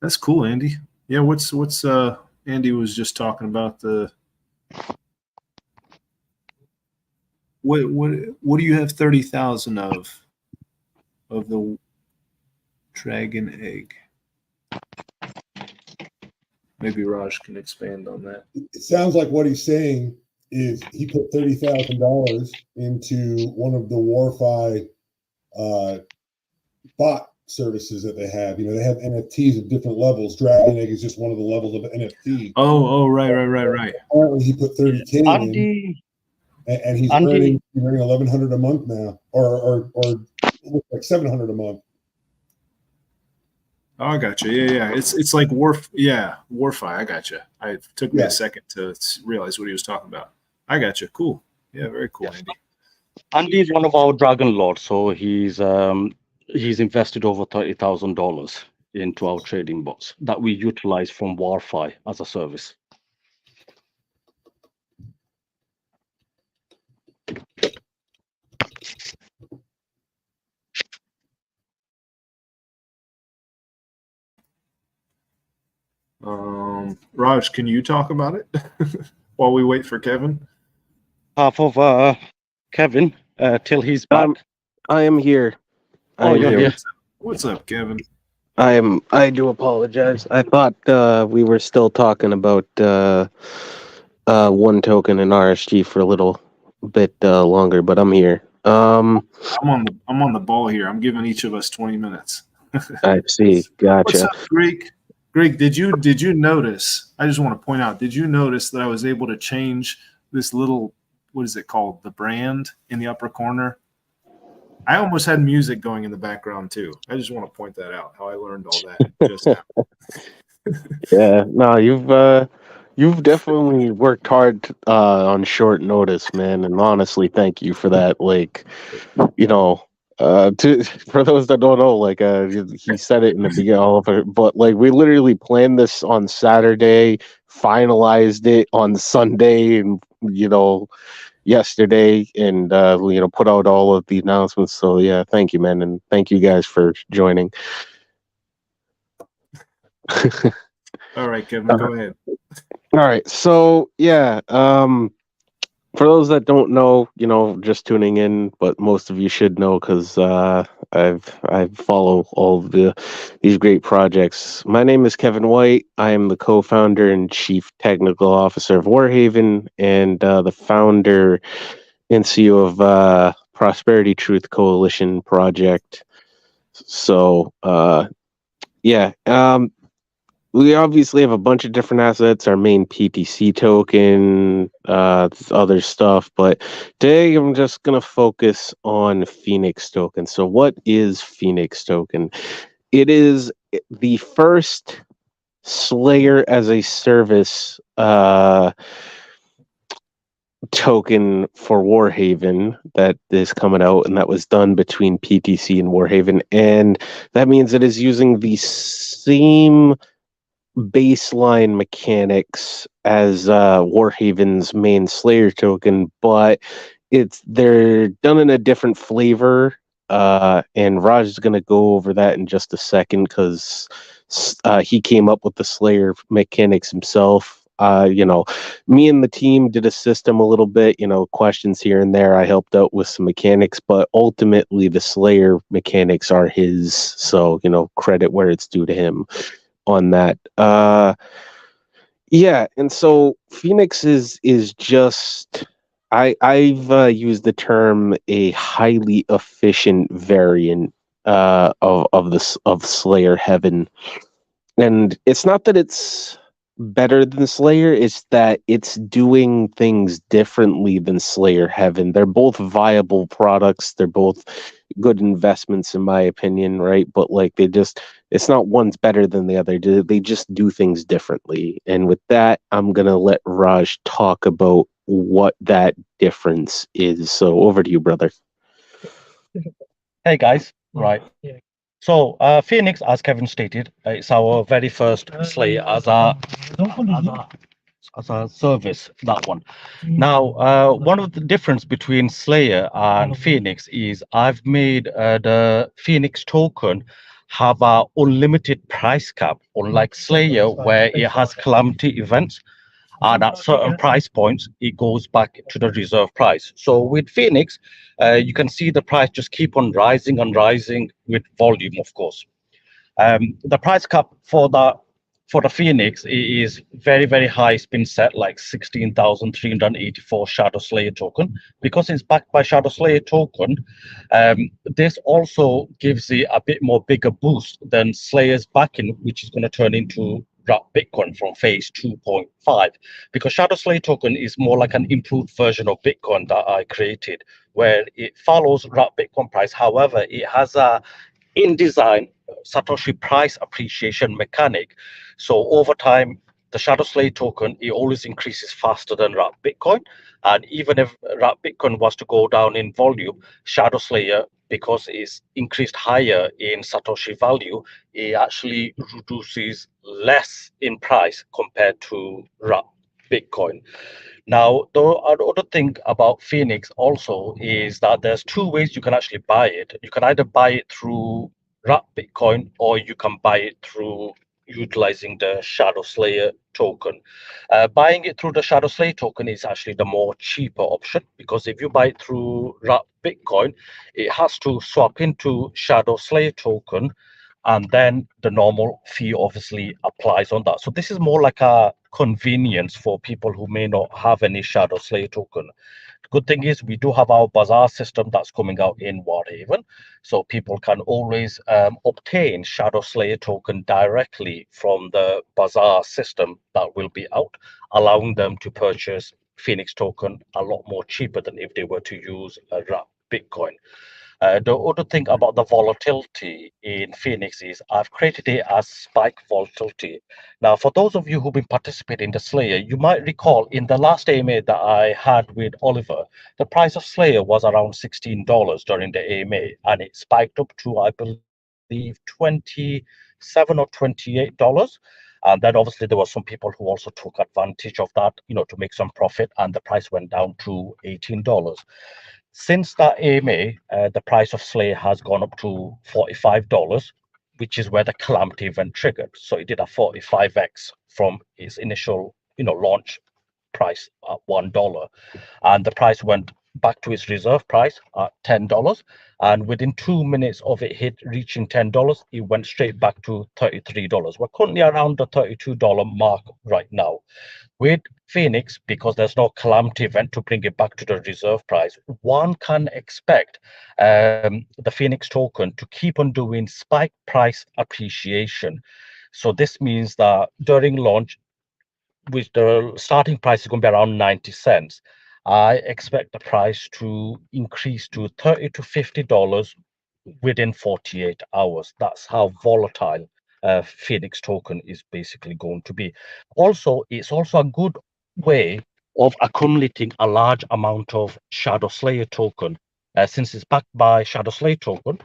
That's cool, Andy. Yeah, what's Andy was just talking about the what do you have 30,000 of the Dragon egg. Maybe Raj can expand on that. It sounds like what he's saying is he put $30,000 into one of the WarFi bot services that they have. You know, they have NFTs at different levels. Dragon Egg is just one of the levels of NFT. Oh, right. Apparently, he put 30K in, and he's earning 1,100 a month now, or like 700 a month. Oh, I got you. Yeah. It's like WarFi. I got you. It took me a second to realize what he was talking about. I got you. Cool. Yeah, very cool, Andy. Andy is one of our Dragon Lords, so he's invested over $30,000 into our trading bots that we utilize from WarFi as a service. Raj, can you talk about it while we wait for Kevin? Half of Kevin till he's back. I am here. You're here. What's up, Kevin? I do apologize. I thought we were still talking about one token and RSG for a little bit longer, but I'm here. I'm on the ball here. I'm giving each of us 20 minutes. I see. Gotcha. What's up, Greg? Greg, did you notice? I just want to point out. Did you notice that I was able to change this little, what is it called? The brand in the upper corner. I almost had music going in the background too. I just want to point that out. How I learned all that just now. Yeah. No, you've definitely worked hard on short notice, man. And honestly, thank you for that. Like, you know. For those that don't know, like he said it in the beginning, but like we literally planned this on Saturday, finalized it on Sunday, and yesterday, and put out all of the announcements. So yeah, thank you, man, and thank you guys for joining. All right, Kevin, go ahead. All right, so yeah, for those that don't know, just tuning in, but most of you should know because I follow all of these great projects. My name is Kevin White. I am the co-founder and chief technical officer of WarHaven and the founder and CEO of Prosperity Truth Coalition Project. So, we obviously have a bunch of different assets, our main PTC token, other stuff, but today I'm just going to focus on Phoenix token. So what is Phoenix token? It is the first Slayer as a service token for WarHaven that is coming out, and that was done between PTC and WarHaven, and that means it is using the same baseline mechanics as WarHaven's main Slayer token, but they're done in a different flavor, and Raj is going to go over that in just a second because he came up with the Slayer mechanics himself. Me and the team did assist him a little bit, questions here and there. I helped out with some mechanics, but ultimately the Slayer mechanics are his, so credit where it's due to him on that. And so Phoenix is just I've used the term a highly efficient variant of Slayer Heaven, and it's not that it's better than Slayer, it's that it's doing things differently than Slayer Heaven. They're both viable products, they're both good investments in my opinion, right? But like it's not one's better than the other. They just do things differently. And with that, I'm gonna let Raj talk about what that difference is. So over to you, brother. Hey guys, right. So Phoenix, as Kevin stated, it's our very first Slayer as a service, that one. Now, one of the difference between Slayer and Phoenix is I've made the Phoenix token have a unlimited price cap, unlike Slayer, where it has calamity events. And at certain price points, it goes back to the reserve price. So with Phoenix, you can see the price just keep on rising and rising with volume, of course. The price cap for the Phoenix is very, very high. It's been set like 16,384 Shadow Slayer token. Because it's backed by Shadow Slayer token, this also gives it a bit more bigger boost than Slayer's backing, which is going to turn into wrap Bitcoin from phase 2.5, because Shadow Slayer token is more like an improved version of Bitcoin that I created, where it follows wrap Bitcoin price. However, it has a in design Satoshi price appreciation mechanic. So over time, the Shadow Slayer token, it always increases faster than wrap Bitcoin. And even if wrap Bitcoin was to go down in volume, Shadow Slayer, because it's increased higher in Satoshi value, it actually reduces less in price compared to wrap Bitcoin. Now, the other thing about Phoenix also is that there's two ways you can actually buy it. You can either buy it through wrap Bitcoin, or you can buy it through utilizing the Shadow Slayer token. Buying it through the Shadow Slayer token is actually the more cheaper option, because if you buy it through wrap Bitcoin, it has to swap into Shadow Slayer token, and then the normal fee obviously applies on that. So this is more like a convenience for people who may not have any Shadow Slayer token. The good thing is we do have our bazaar system that's coming out in WarHaven, so people can always obtain Shadow Slayer token directly from the bazaar system that will be out, allowing them to purchase Phoenix token a lot more cheaper than if they were to use a wrap Bitcoin. The other thing about the volatility in Phoenix is I've created it as spike volatility. Now, for those of you who've been participating in the Slayer, you might recall in the last AMA that I had with Oliver, the price of Slayer was around $16 during the AMA, and it spiked up to, I believe, $27 or $28. And then obviously there were some people who also took advantage of that, to make some profit, and the price went down to $18. Since that AMA, the price of Slayer has gone up to $45, which is where the calamity event triggered. So it did a 45x from its initial, launch price at $1, and the price went back to its reserve price at $10. And within 2 minutes of it reaching $10, it went straight back to $33. We're currently around the $32 mark right now. With Phoenix, because there's no calamity event to bring it back to the reserve price, one can expect the Phoenix token to keep on doing spike price appreciation. So this means that during launch, which the starting price is going to be around 90 cents, I expect the price to increase to $30 to $50 within 48 hours. That's how volatile Phoenix token is basically going to be. Also, it's also a good way of accumulating a large amount of Shadow Slayer token. Since it's backed by Shadow Slayer token,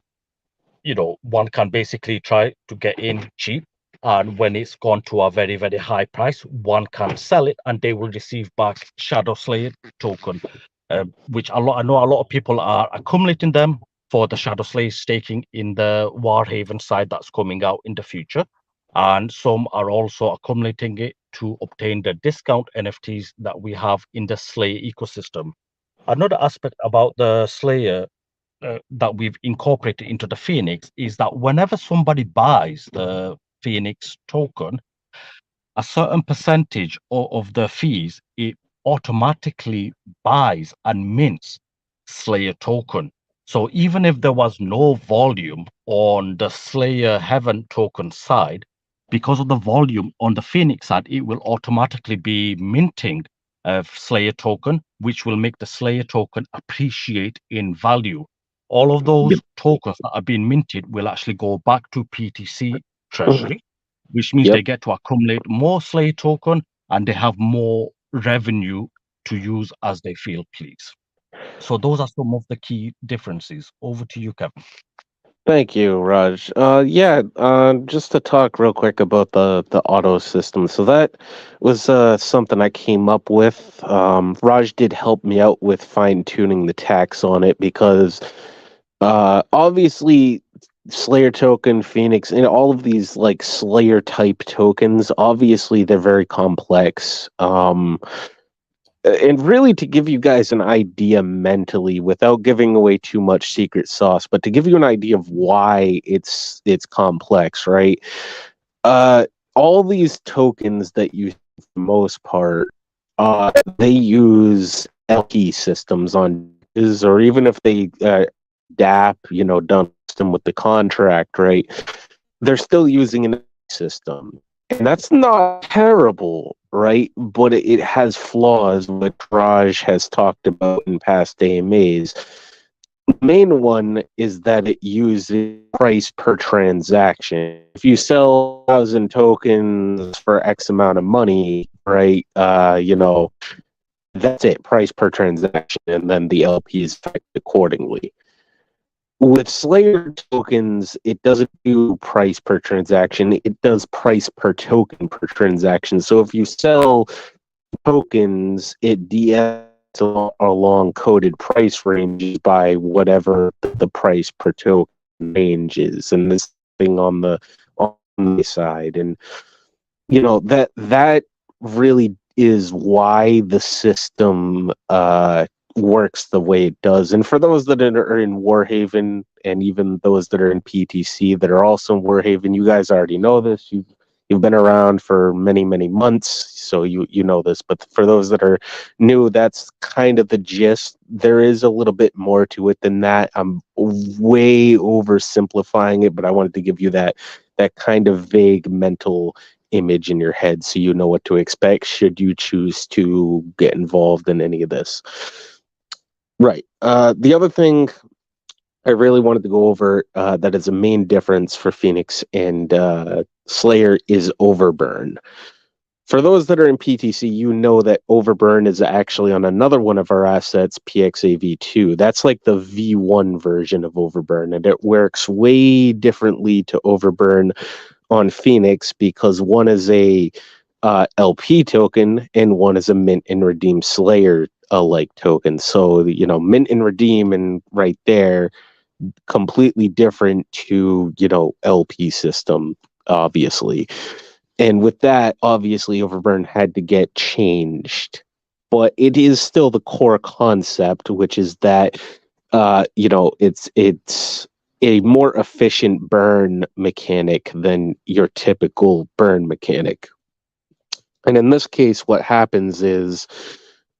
one can basically try to get in cheap, and when it's gone to a very, very high price, one can sell it and they will receive back Shadow Slayer token, which I know a lot of people are accumulating them for the Shadow Slayer staking in the WarHaven side that's coming out in the future. And some are also accumulating it to obtain the discount NFTs that we have in the Slayer ecosystem. Another aspect about the Slayer that we've incorporated into the Phoenix is that whenever somebody buys the Phoenix token, a certain percentage of the fees, it automatically buys and mints Slayer token. So even if there was no volume on the Slayer Heaven token side, because of the volume on the Phoenix side, it will automatically be minting a Slayer token, which will make the Slayer token appreciate in value. All of those tokens that are being minted will actually go back to PTC Treasury, which means they get to accumulate more Slayer token and they have more revenue to use as they feel please. So those are some of the key differences. Over to you, Kevin. Thank you, Raj. Just to talk real quick about the auto system. So that was something I came up with. Raj did help me out with fine tuning the tax on it, because obviously Slayer token, Phoenix, and all of these like Slayer type tokens, obviously they're very complex. And really to give you guys an idea mentally, without giving away too much secret sauce, but to give you an idea of why it's complex, right? All these tokens that you, for the most part, they use LP systems on, or even if they DAP, done system with the contract, right? They're still using an system. And that's not terrible, right? But it has flaws, which Raj has talked about in past AMAs. The main one is that it uses price per transaction. If you sell 1,000 tokens for X amount of money, right? That's it, price per transaction, and then the LP is affected accordingly. With Slayer tokens, it doesn't do price per transaction. It does price per token per transaction. So if you sell tokens, it DS along coded price ranges by whatever the price per token range is, and this thing on the side, and that really is why the system works the way it does. And for those that are in WarHaven, and even those that are in PTC that are also in WarHaven, you guys already know this. You've been around for many, many months, so you know this. But for those that are new, that's kind of the gist. There is a little bit more to it than that. I'm way oversimplifying it, but I wanted to give you that kind of vague mental image in your head so you know what to expect should you choose to get involved in any of this. Right. The other thing I really wanted to go over that is a main difference for Phoenix and Slayer is overburn. For those that are in PTC, you know that overburn is actually on another one of our assets, PXAV2. That's like the V1 version of overburn, and it works way differently to overburn on Phoenix because one is a LP token and one is a mint and redeem Slayer like token. So mint and redeem, and right there, completely different to LP system, obviously. And with that, obviously overburn had to get changed, but it is still the core concept, which is that it's a more efficient burn mechanic than your typical burn mechanic. And in this case, what happens is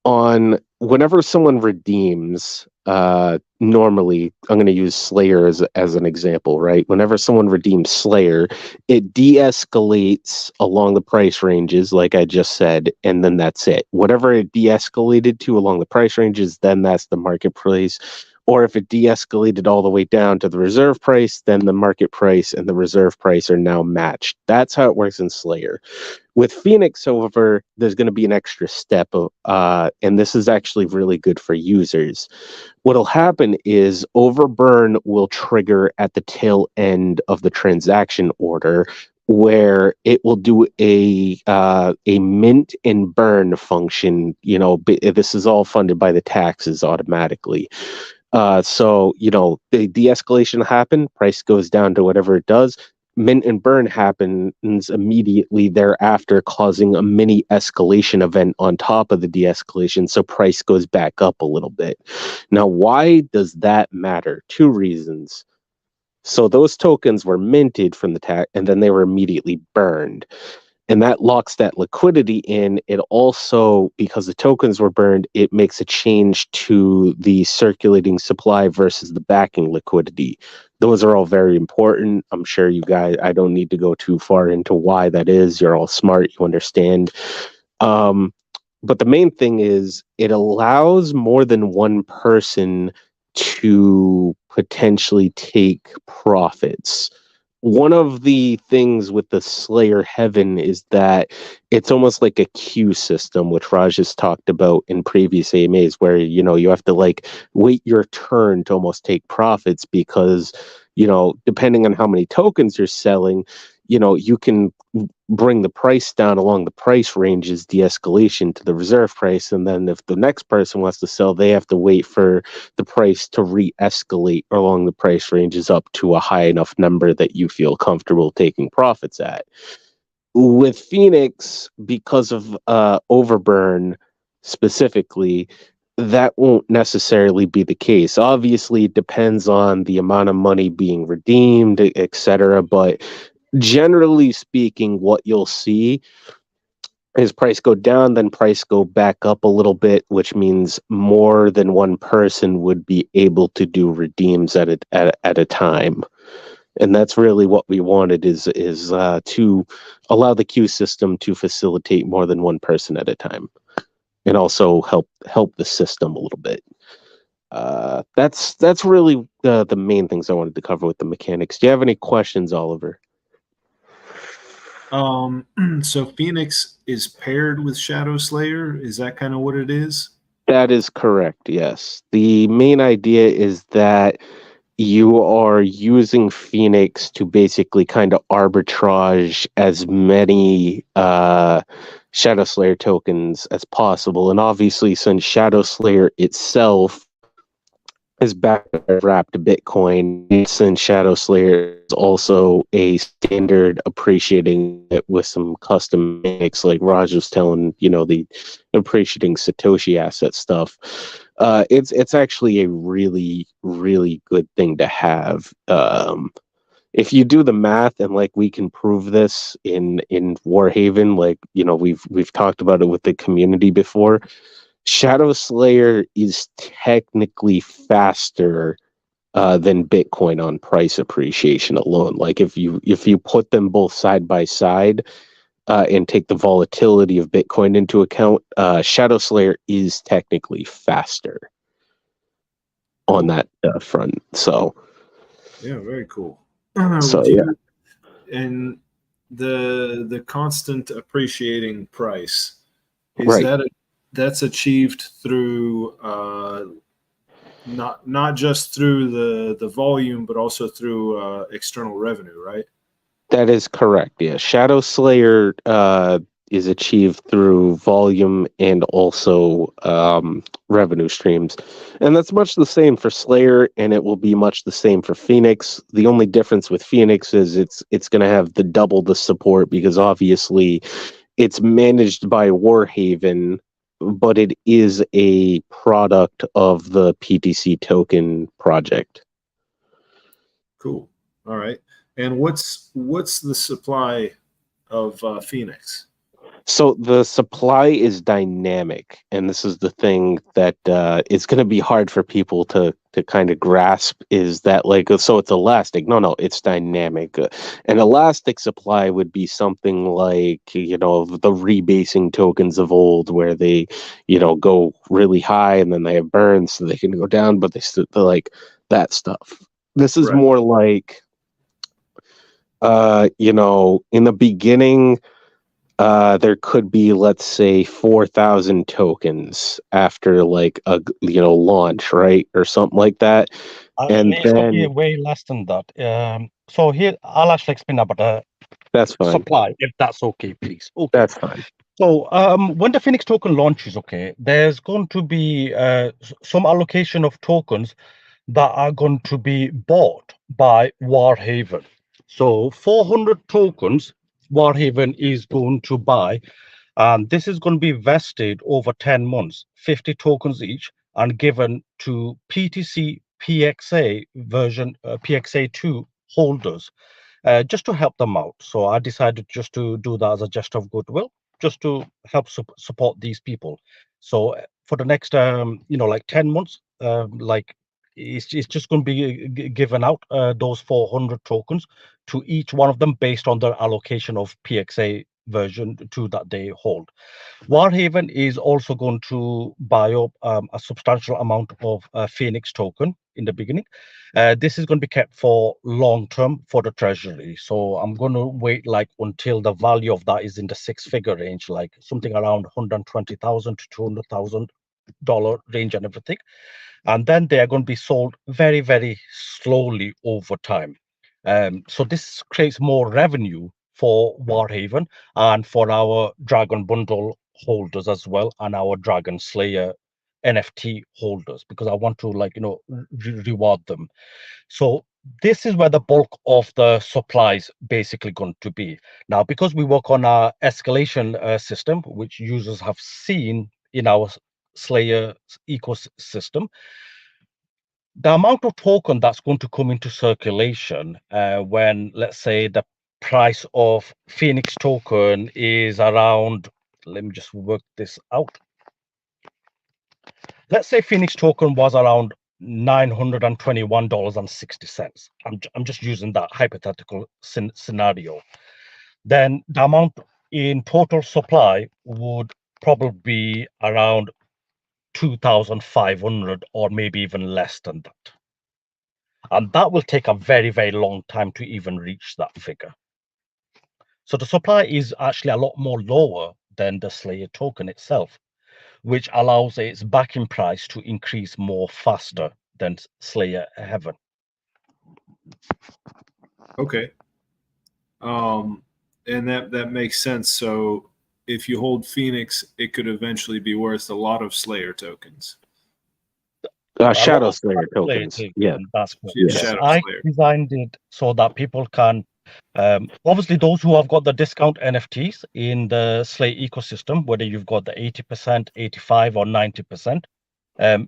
whenever someone redeems, normally I'm going to use Slayer as an example, right? Whenever someone redeems Slayer, it de-escalates along the price ranges, like I just said, and then that's it. Whatever it de-escalated to along the price ranges, then that's the market price. Or if it de-escalated all the way down to the reserve price, then the market price and the reserve price are now matched. That's how it works in Slayer. With Phoenix, however, there's going to be an extra step, and this is actually really good for users. What'll happen is overburn will trigger at the tail end of the transaction order, where it will do a mint and burn function. This is all funded by the taxes automatically. So the de-escalation happened, price goes down to whatever it does. Mint and burn happens immediately thereafter, causing a mini escalation event on top of the de-escalation, so price goes back up a little bit. Now, why does that matter? Two reasons. So those tokens were minted from the tax, and then they were immediately burned. And that locks that liquidity in. It also, because the tokens were burned, it makes a change to the circulating supply versus the backing liquidity. Those are all very important. I'm sure you guys, I don't need to go too far into why that is. You're all smart, you understand. But the main thing is it allows more than one person to potentially take profits. One of the things with the Slayer Heaven is that it's almost like a queue system, which Raj has talked about in previous AMAs, where you have to wait your turn to almost take profits, because depending on how many tokens you're selling, you can bring the price down along the price ranges, de-escalation to the reserve price, and then if the next person wants to sell, they have to wait for the price to re-escalate along the price ranges up to a high enough number that you feel comfortable taking profits at. With Phoenix, because of overburn, specifically, that won't necessarily be the case. Obviously, it depends on the amount of money being redeemed, etc. But generally speaking, what you'll see is price go down, then price go back up a little bit, which means more than one person would be able to do redeems at a time. And that's really what we wanted is to allow the queue system to facilitate more than one person at a time, and also help the system a little bit. That's really the main things I wanted to cover with the mechanics. Do you have any questions, Oliver? So Phoenix is paired with Shadow Slayer. Is that kind of what it is? That is correct, yes. The main idea is that you are using Phoenix to basically kind of arbitrage as many Shadow Slayer tokens as possible. And obviously, since Shadow Slayer itself is wrapped to Bitcoin, since Shadow Slayer is also a standard appreciating it with some custom mechanics, like Raj was telling, the appreciating Satoshi asset stuff. It's actually a really, really good thing to have. If you do the math, and like we can prove this in WarHaven, like we've talked about it with the community before. Shadow Slayer is technically faster than Bitcoin on price appreciation alone. Like if you put them both side by side and take the volatility of Bitcoin into account, Shadow Slayer is technically faster on that front. So yeah, very cool. And the constant appreciating price, is right. That's achieved through not just through the volume, but also through external revenue, right? That is correct. Yeah, Shadow Slayer is achieved through volume and also revenue streams, and that's much the same for Slayer, and it will be much the same for Phoenix. The only difference with Phoenix is it's going to have double the support, because obviously it's managed by WarHaven, but it is a product of the PTC token project. Cool. All right. And what's the supply of Phoenix? So the supply is dynamic, and this is the thing that it's going to be hard for people to kind of grasp, is that so it's elastic. No, it's dynamic. An elastic supply would be something like, the rebasing tokens of old, where they, go really high and then they have burns, so they can go down, but they're like that stuff. This is more like, in the beginning, there could be, let's say, 4,000 tokens after launch, right, or something like that, and it's going to be way less than that. So here I'll actually explain about the that's fine. Supply, if that's okay, please. Okay, that's fine. So when the Phoenix token launches, there's going to be some allocation of tokens that are going to be bought by WarHaven. So 400 tokens WarHaven is going to buy, and this is going to be vested over 10 months, 50 tokens each, and given to PTC PXA version PXA2 holders, just to help them out. So I decided just to do that as a gesture of goodwill, just to help support these people. So for the next, 10 months, it's just going to be given out those 400 tokens to each one of them based on their allocation of PXA version 2 that they hold. WarHaven is also going to buy up a substantial amount of Phoenix token in the beginning. This is going to be kept for long term for the treasury. So I'm going to wait until the value of that is in the six-figure range, like something around $120,000 to $200,000 range and everything. And then they are going to be sold very, very slowly over time. So this creates more revenue for WarHaven and for our Dragon Bundle holders as well, and our Dragon Slayer NFT holders, because I want to reward them. So this is where the bulk of the supplies basically going to be. Now, because we work on our escalation system, which users have seen in our Slayer ecosystem. The amount of token that's going to come into circulation when, let's say, the price of Phoenix token is around, let me just work this out. Let's say Phoenix token was around $921.60. I'm just using that hypothetical scenario. Then the amount in total supply would probably be around 2,500 or maybe even less than that. And that will take a very, very long time to even reach that figure. So the supply is actually a lot more lower than the Slayer token itself, which allows its backing price to increase more faster than Slayer Heaven. Okay. And that makes sense. So if you hold Phoenix, it could eventually be worth a lot of Slayer tokens. Shadow Slayer tokens. Yeah. That's correct. Yeah, Yes. Shadow I Slayer. designed it so that people can, obviously those who have got the discount NFTs in the Slay ecosystem, whether you've got the 80%, 85 or 90%,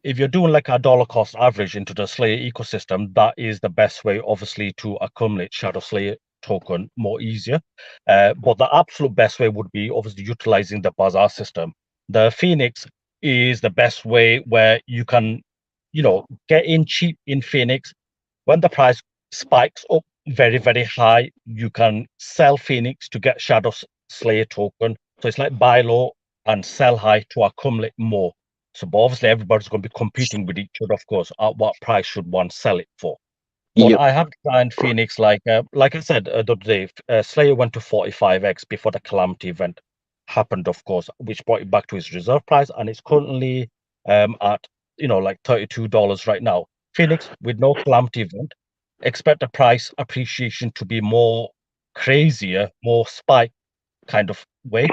if you're doing like a dollar cost average into the Slayer ecosystem, that is the best way, obviously, to accumulate Shadow Slayer token more easier. But the absolute best way would be obviously utilizing the Bazaar system. The Phoenix is the best way where you can, get in cheap in Phoenix. When the price spikes up very, very high, you can sell Phoenix to get Shadow Slayer token. So it's like buy low and sell high to accumulate more. So but obviously everybody's going to be competing with each other, of course, at what price should one sell it for. But Yep. I have designed Phoenix like I said the other day, Slayer went to 45x before the Calamity event happened, of course, which brought it back to its reserve price, and it's currently at like $32 right now. Phoenix with no Calamity event, expect the price appreciation to be more crazier, more spike kind of way.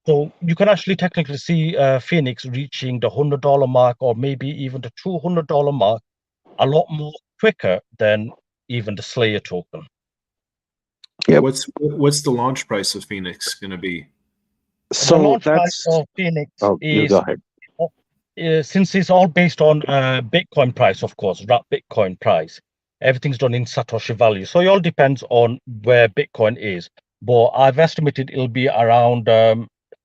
So you can actually technically see Phoenix reaching the $100 mark or maybe even the $200 mark a lot more quicker than even the Slayer token. Yep. What's the launch price of Phoenix going to be? So the launch price of Phoenix is, go ahead. Since it's all based on Bitcoin price, of course, wrap Bitcoin price, everything's done in Satoshi value. So it all depends on where Bitcoin is. But I've estimated it'll be around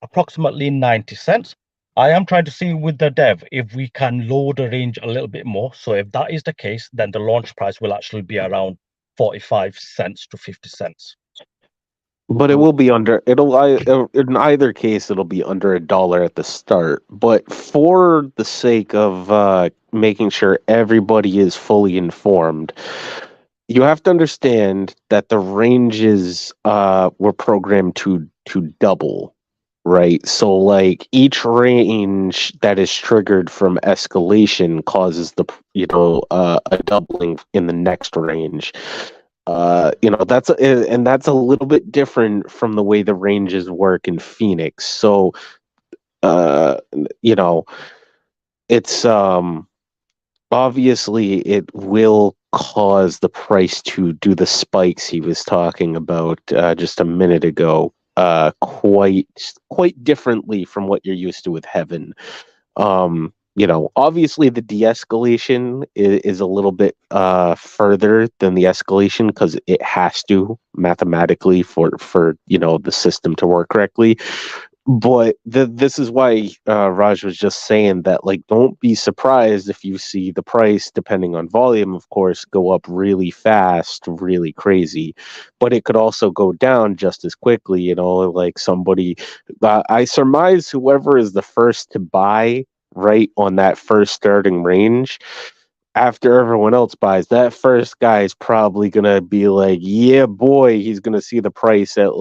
approximately 90 cents. I am trying to see with the dev if we can lower the range a little bit more. So if that is the case, then the launch price will actually be around 45 cents to 50 cents. But it will be under. In either case, it'll be under $1 at the start. But for the sake of making sure everybody is fully informed, you have to understand that the ranges were programmed to double, right? So, like each range that is triggered from escalation causes a doubling in the next range. That's a little bit different from the way the ranges work in Phoenix. So, it's obviously it will cause the price to do the spikes he was talking about just a minute ago, quite differently from what you're used to with Heaven. Obviously the de-escalation is a little bit further than the escalation because it has to mathematically for the system to work correctly. But this is why Raj was just saying that, like, don't be surprised if you see the price, depending on volume, of course, go up really fast, really crazy. But it could also go down just as quickly, like somebody, I surmise whoever is the first to buy right on that first starting range, after everyone else buys, that first guy is probably gonna be like, yeah, boy, he's gonna see the price at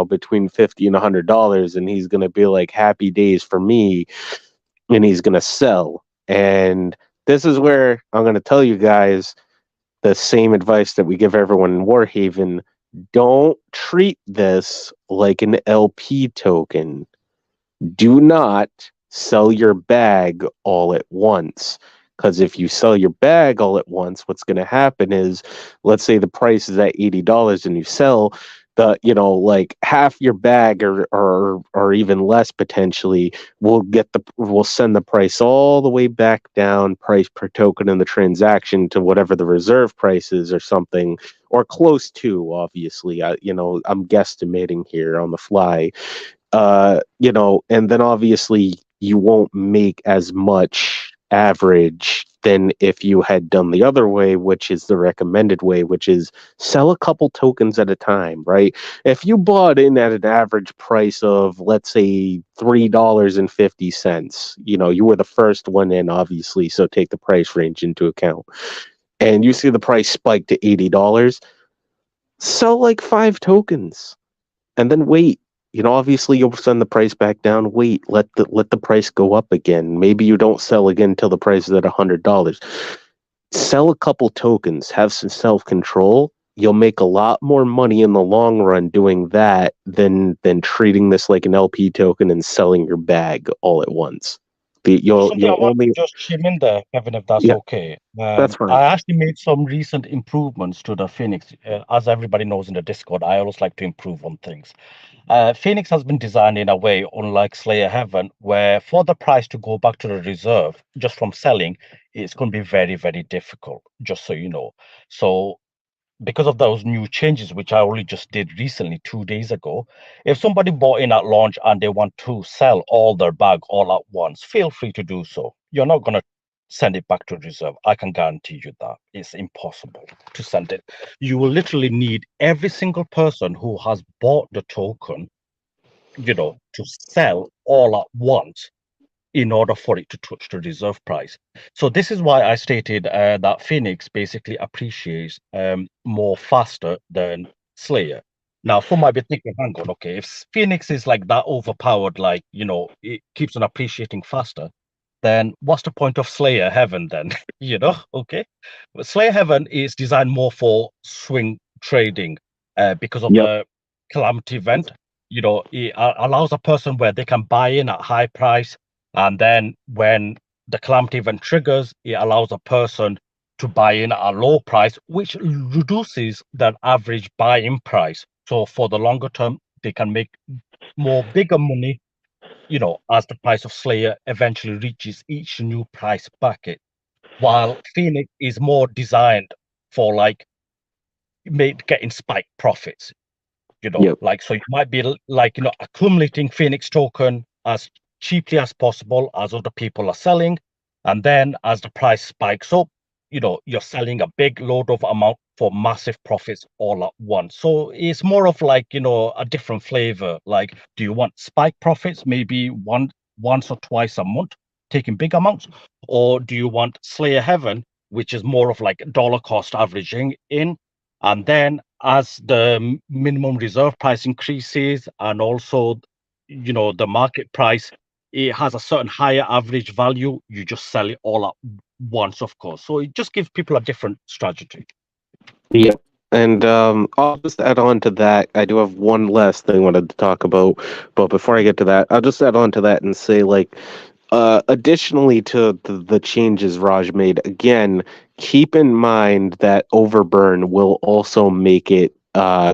between $50 and $100, and he's gonna be like, happy days for me, and he's gonna sell. And this is where I'm gonna tell you guys the same advice that we give everyone in WarHaven: don't treat this like an LP token. Do not sell your bag all at once. Because if you sell your bag all at once, what's going to happen is, let's say the price is at $80 and you sell, like half your bag or even less potentially will send the price all the way back down, price per token in the transaction, to whatever the reserve price is or something, or close to, obviously. I'm guesstimating here on the fly. And then obviously you won't make as much average than if you had done the other way, which is the recommended way, which is sell a couple tokens at a time, right? If you bought in at an average price of, let's say, $3.50, you were the first one in, obviously, so take the price range into account, and you see the price spike to $80, sell like 5 tokens and then wait. Obviously you'll send the price back down. Wait, let the price go up again. Maybe you don't sell again until the price is at $100. Sell a couple tokens, have some self-control. You'll make a lot more money in the long run doing that than treating this like an LP token and selling your bag all at once. Something I You'll want only to just chime in there, Kevin, if that's Yeah, okay. that's fine. I actually made some recent improvements to the Phoenix. As everybody knows in the Discord, I always like to improve on things. Phoenix has been designed in a way, unlike Slayer Heaven, where for the price to go back to the reserve just from selling, it's going to be very, very difficult, just so you know. So because of those new changes, which I only just did recently, 2 days ago, if somebody bought in at launch and they want to sell all their bag all at once, feel free to do so. You're not going to send it back to reserve. I can guarantee you that. It's impossible to send it. You will literally need every single person who has bought the token, to sell all at once in order for it to touch the reserve price. So this is why I stated that Phoenix basically appreciates more faster than Slayer. Now, some might be thinking, hang on, okay, if Phoenix is like that overpowered, like, it keeps on appreciating faster, then what's the point of Slayer Heaven then? Okay. But Slayer Heaven is designed more for swing trading because of Yep. the calamity event. It allows a person where they can buy in at high price, and then when the calamity event triggers, it allows a person to buy in at a low price, which reduces their average buy-in price. So for the longer term, they can make more bigger money, as the price of Slayer eventually reaches each new price bracket. While Phoenix is more designed for getting spike profits. Yep. So you might be accumulating Phoenix token as cheaply as possible as other people are selling, and then as the price spikes up, you're selling a big load of amount for massive profits all at once. So it's more of a different flavor. Like, do you want spike profits maybe once or twice a month, taking big amounts, or do you want Slayer Heaven, which is more of like dollar cost averaging in, and then as the minimum reserve price increases and also the market price, it has a certain higher average value, you just sell it all at once, of course. So it just gives people a different strategy. Yeah. And I'll just add on to that. I do have one last thing I wanted to talk about, but before I get to that, I'll just add on to that and say, additionally to the changes Raj made, again, keep in mind that overburn will also make it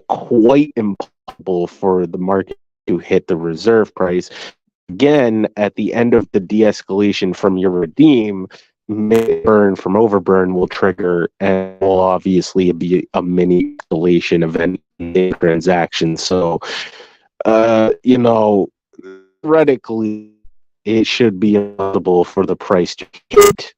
quite impossible for the market to hit the reserve price. Again, at the end of the de-escalation from your redeem, burn from overburn will trigger, and will obviously be a mini escalation event in the transaction. So, theoretically, it should be possible for the price to hit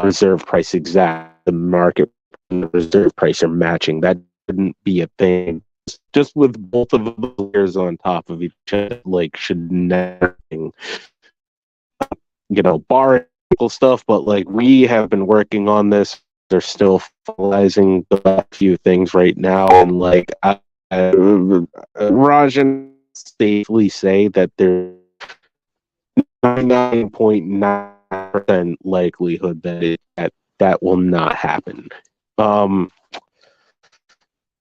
reserve price exact. The market and the reserve price are matching. That shouldn't be a thing. Just with both of the layers on top of each other, should never, bar stuff. But we have been working on this. They're still finalizing a few things right now, and Rajan safely say that there's 99.9% likelihood that that will not happen.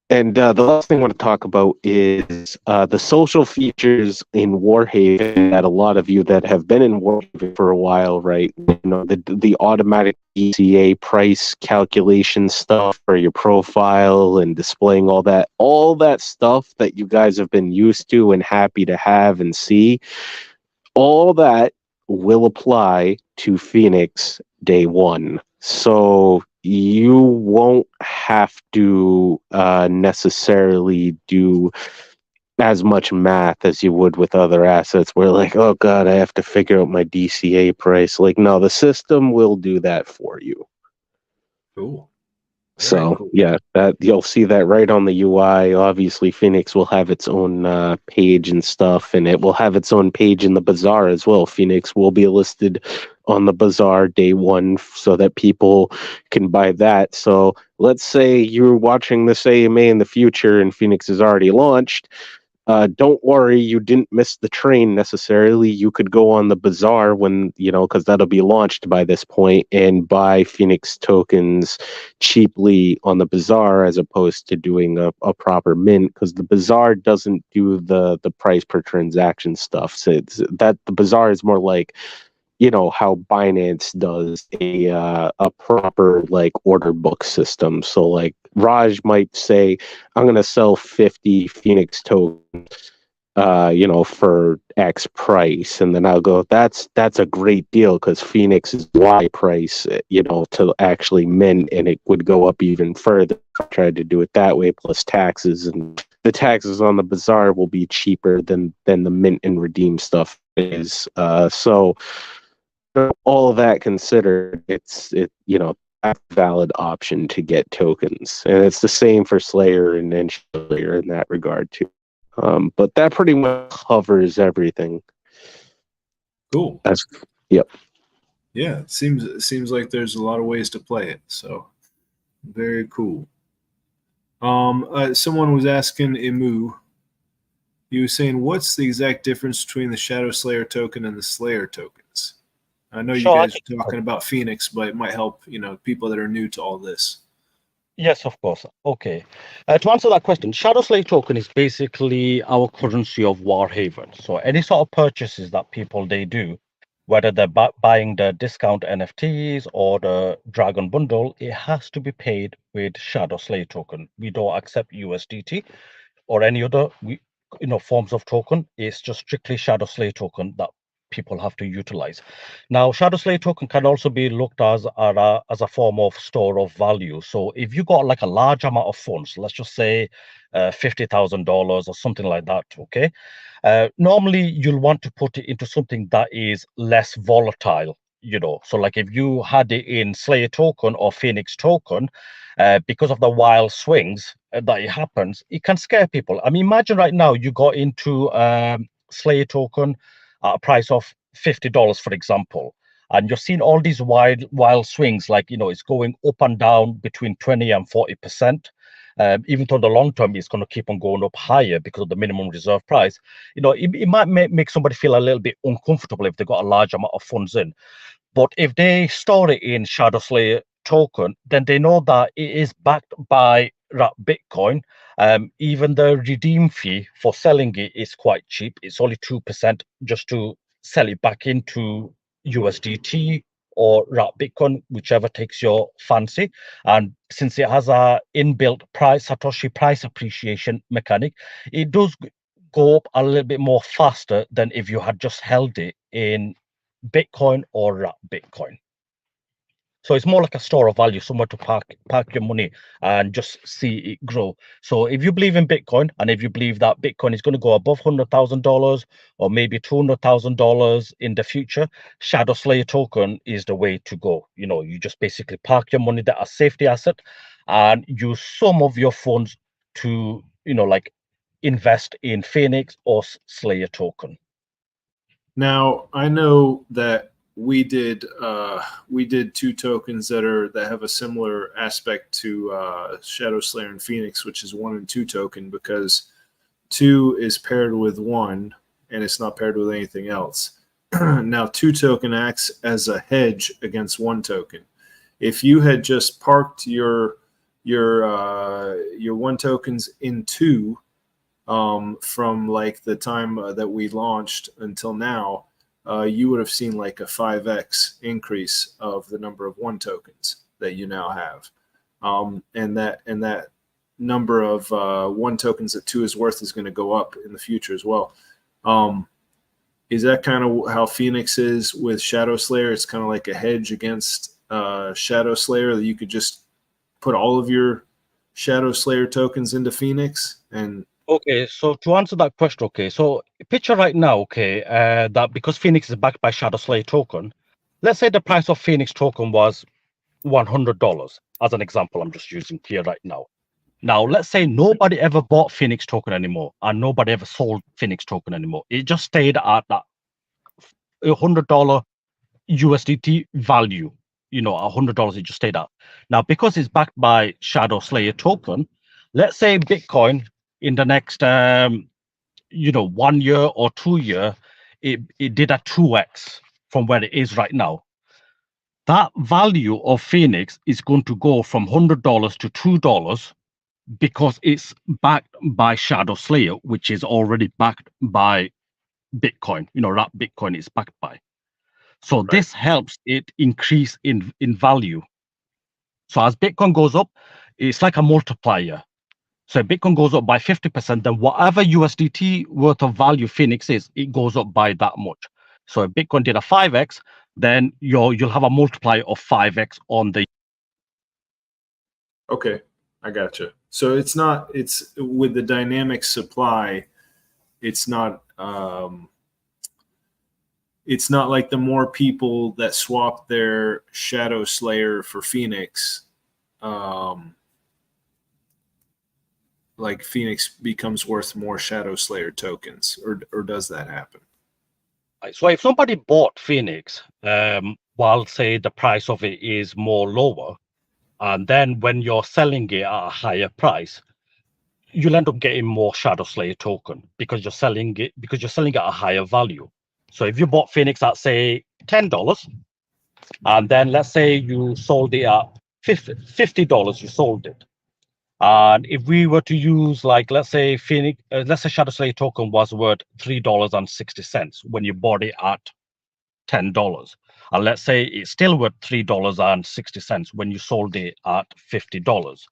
And the last thing I want to talk about is the social features in WarHaven that a lot of you that have been in WarHaven for a while, right? You know, the automatic DCA price calculation stuff for your profile and displaying all that stuff that you guys have been used to and happy to have and see. All that will apply to Phoenix day one. So you won't have to necessarily do as much math as you would with other assets where like, oh God, I have to figure out my DCA price. Like, no, the system will do that for you. Cool. Very So cool. yeah, that you'll see that right on the UI. Obviously, Phoenix will have its own page and stuff, and it will have its own page in the bazaar as well. Phoenix will be listed on the bazaar day one so that people can buy that. So let's say you're watching this AMA in the future and Phoenix is already launched. Don't worry, you didn't miss the train necessarily. You could go on the bazaar when, you know, because that'll be launched by this point, and buy Phoenix tokens cheaply on the bazaar as opposed to doing a proper mint, because the bazaar doesn't do the price per transaction stuff. So the bazaar is more like, you know, how Binance does a proper like order book system. So like Raj might say, I'm gonna sell 50 Phoenix tokens, you know, for X price, and then I'll go, that's a great deal because Phoenix is Y price, you know, to actually mint, and it would go up even further if I tried to do it that way, plus taxes, and the taxes on the bazaar will be cheaper than the mint and redeem stuff is. So all of that considered, you know, a valid option to get tokens, and it's the same for Slayer and Slayer in that regard too. But that pretty much covers everything. Cool. Yep. Yeah, it seems like there's a lot of ways to play it. So very cool. Someone was asking Imu. He was saying, "What's the exact difference between the Shadow Slayer token and the Slayer tokens?" I know you Sure, guys are talking about Phoenix, but it might help, you know, people that are new to all this. Yes, of course. Okay. To answer that question, Shadow Slave token is basically our currency of WarHaven. So any sort of purchases that people they do, whether they're buying the discount NFTs or the Dragon Bundle, it has to be paid with Shadow Slave token. We don't accept USDT or any other forms of token. It's just strictly Shadow Slave token that people have to utilize. Now, Shadow Slave token can also be looked as a form of store of value. So if you got like a large amount of funds, let's just say $50,000 or something like that, okay? Normally, you'll want to put it into something that is less volatile, you know. So like if you had it in Slayer token or Phoenix token, because of the wild swings that it happens, it can scare people. I mean, imagine right now you got into Slayer token at a price of $50, for example, and you're seeing all these wild swings, like, you know, it's going up and down between 20 and 40%. Even though the long term is going to keep on going up higher because of the minimum reserve price, you know, it might make somebody feel a little bit uncomfortable if they've got a large amount of funds in. But if they store it in Shadow Slayer token, then they know that it is backed by Bitcoin. Even the redeem fee for selling it is quite cheap. It's only 2% just to sell it back into USDT or Bitcoin, whichever takes your fancy. And since it has a inbuilt Satoshi price appreciation mechanic, it does go up a little bit more faster than if you had just held it in Bitcoin or Bitcoin. So it's more like a store of value, somewhere to park your money and just see it grow. So if you believe in Bitcoin, and if you believe that Bitcoin is going to go above $100,000 or maybe $200,000 in the future, Shadow Slayer token is the way to go. You know, you just basically park your money there as safety asset and use some of your funds to, you know, like invest in Phoenix or Slayer token. Now, I know that we did two tokens that have a similar aspect to Shadow Slayer and Phoenix, which is 1 and 2 token, because 2 is paired with 1 and it's not paired with anything else. Now, 2 token acts as a hedge against 1 token. If you had just parked your your one tokens in two from like the time that we launched until now, you would have seen like a 5x increase of the number of one tokens that you now have. And that number of one tokens that two is worth is going to go up in the future as well. Is that kind of how Phoenix is with Shadow Slayer? It's kind of like a hedge against Shadow Slayer, that you could just put all of your Shadow Slayer tokens into Phoenix. And Okay, so to answer that question, okay, so picture right now, okay, that because Phoenix is backed by Shadow Slayer token, let's say the price of Phoenix token was $100 as an example. I'm just using here right now. Now, let's say nobody ever bought Phoenix token anymore, and nobody ever sold Phoenix token anymore. It just stayed at that $100 USDT value. You know, $100 it just stayed at. Now, because it's backed by Shadow Slayer token, let's say Bitcoin in the next 1 year or 2 year, it did a 2x from where it is right now. That value of Phoenix is going to go from $100 to $2 because it's backed by Shadow Slayer, which is already backed by Bitcoin. You know, that Bitcoin is backed by. So this helps it increase in value. So as Bitcoin goes up, it's like a multiplier. So if Bitcoin goes up by 50%, then whatever USDT worth of value Phoenix is, it goes up by that much. So if Bitcoin did a 5x, then you'll have a multiplier of 5x on the. okay, I gotcha. So it's with the dynamic supply, it's not like the more people that swap their Shadow Slayer for Phoenix, like Phoenix becomes worth more Shadow Slayer tokens, or does that happen? So if somebody bought Phoenix, while say the price of it is more lower, and then when you're selling it at a higher price, you'll end up getting more Shadow Slayer token because you're selling it at a higher value. So if you bought Phoenix at say $10, and then let's say you sold it at $50, you sold it. And if we were to use, like, let's say Phoenix, let's say Shadow Slayer token was worth $3.60 when you bought it at $10, and let's say it's still worth $3.60 when you sold it at $50.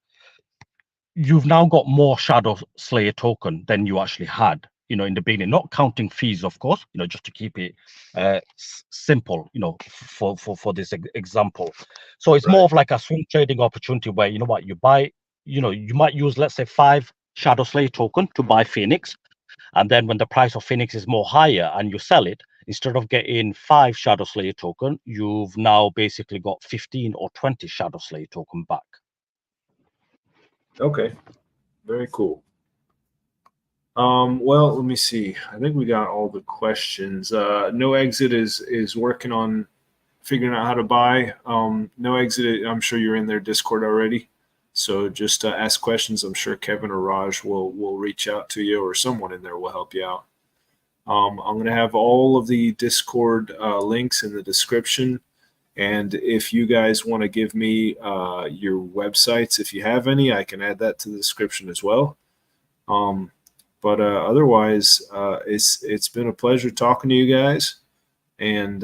You've now got more Shadow Slayer token than you actually had, in the beginning, not counting fees, of course, just to keep it simple, for this example. So it's more of like a swing trading opportunity where, you buy, you might use, let's say, 5 Shadow Slayer token to buy Phoenix. And then when the price of Phoenix is more higher and you sell it, instead of getting 5 Shadow Slayer token, you've now basically got 15 or 20 Shadow Slayer token back. Okay, very cool. Well, let me see. I think we got all the questions. No Exit is working on figuring out how to buy. No Exit, I'm sure you're in their Discord already. So just ask questions. I'm sure Kevin or Raj will reach out to you, or someone in there will help you out. I'm going to have all of the Discord links in the description. And if you guys want to give me your websites, if you have any, I can add that to the description as well. But otherwise, it's been a pleasure talking to you guys, and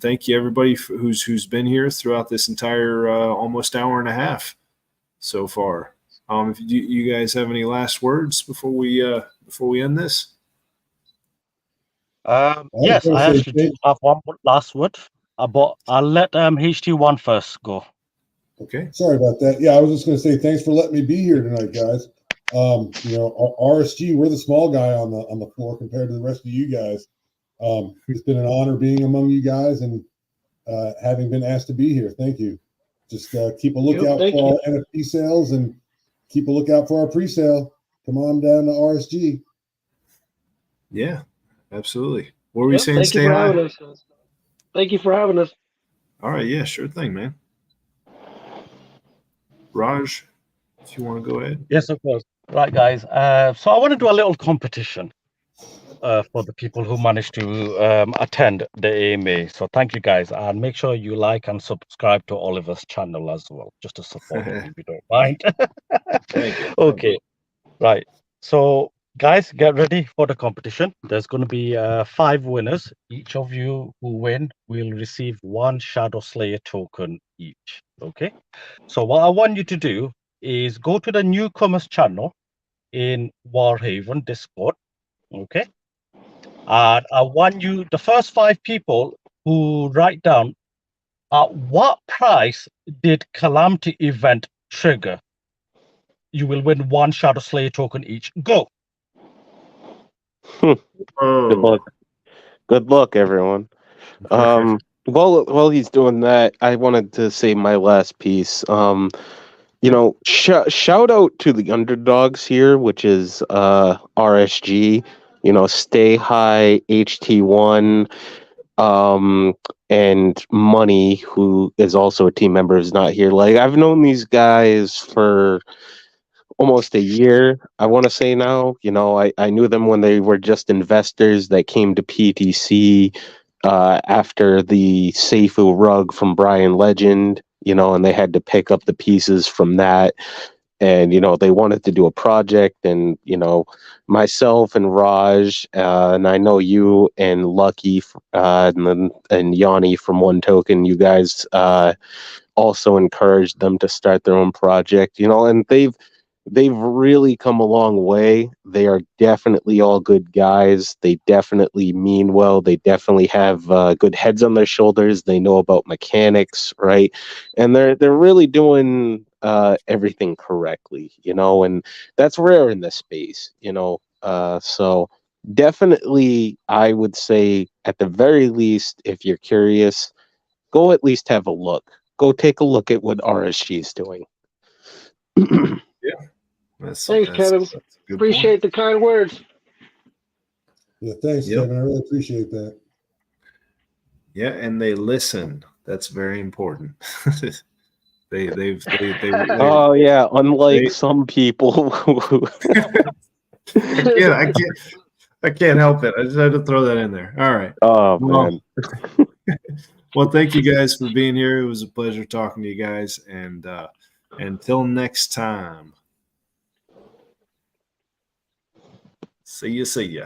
thank you everybody who's been here throughout this entire almost hour and a half so far. If you guys have any last words before we end this? Yes, I actually do have one last word, but I'll let HT1 first go. Okay, sorry about that. Yeah, I was just going to say thanks for letting me be here tonight, guys. RSG, we're the small guy on the floor compared to the rest of you guys. It's been an honor being among you guys and having been asked to be here. Thank you. Just keep a lookout for our NFT sales and keep a lookout for our pre-sale. Come on down to RSG. Yeah, absolutely. What were you saying? Thank you for having us. Thank you for having us. All right, yeah, sure thing, man. Raj, if you want to go ahead. Yes, of course. Right, guys. So I want to do a little competition. for the people who managed to attend the AMA. So thank you guys, and make sure you like and subscribe to Oliver's channel as well, just to support him if you don't mind. Thank you. Okay, right. So guys, get ready for the competition. There's going to be 5 winners. Each of you who win will receive 1 Shadow Slayer token each. Okay. So what I want you to do is go to the newcomers channel in WarHaven Discord. Okay. And I want you, the first 5 people who write down at what price did Calamity event trigger, you will win 1 Shadow Slayer token each. Go. Good Oh, luck. Good luck, everyone. While he's doing that, I wanted to say my last piece. Shout out to the underdogs here, which is RSG. Stay high, HT1, and Money, who is also a team member, is not here. Like, I've known these guys for almost a year, I want to say now. I knew them when they were just investors that came to PTC after the Seifu rug from Brian Legend, and they had to pick up the pieces from that. And, they wanted to do a project, and, myself and Raj, and I know you and Lucky, and Yanni from One Token, you guys also encouraged them to start their own project, and they've really come a long way. They are definitely all good guys. They definitely mean well. They definitely have good heads on their shoulders. They know about mechanics, right? And they're really doing everything correctly, and that's rare in this space, so definitely I would say, at the very least, if you're curious, go at least have a look. Go take a look at what RSG is doing. Thanks, Kevin. That's a good Appreciate the kind words. Yeah, thanks, Yep. Kevin. I really appreciate that. Yeah, and they listen. That's very important. they Oh yeah, unlike they- some people who I can't help it. I just had to throw that in there. All right. oh Well, man. well, thank you guys for being here. It was a pleasure talking to you guys, and until next time. See ya.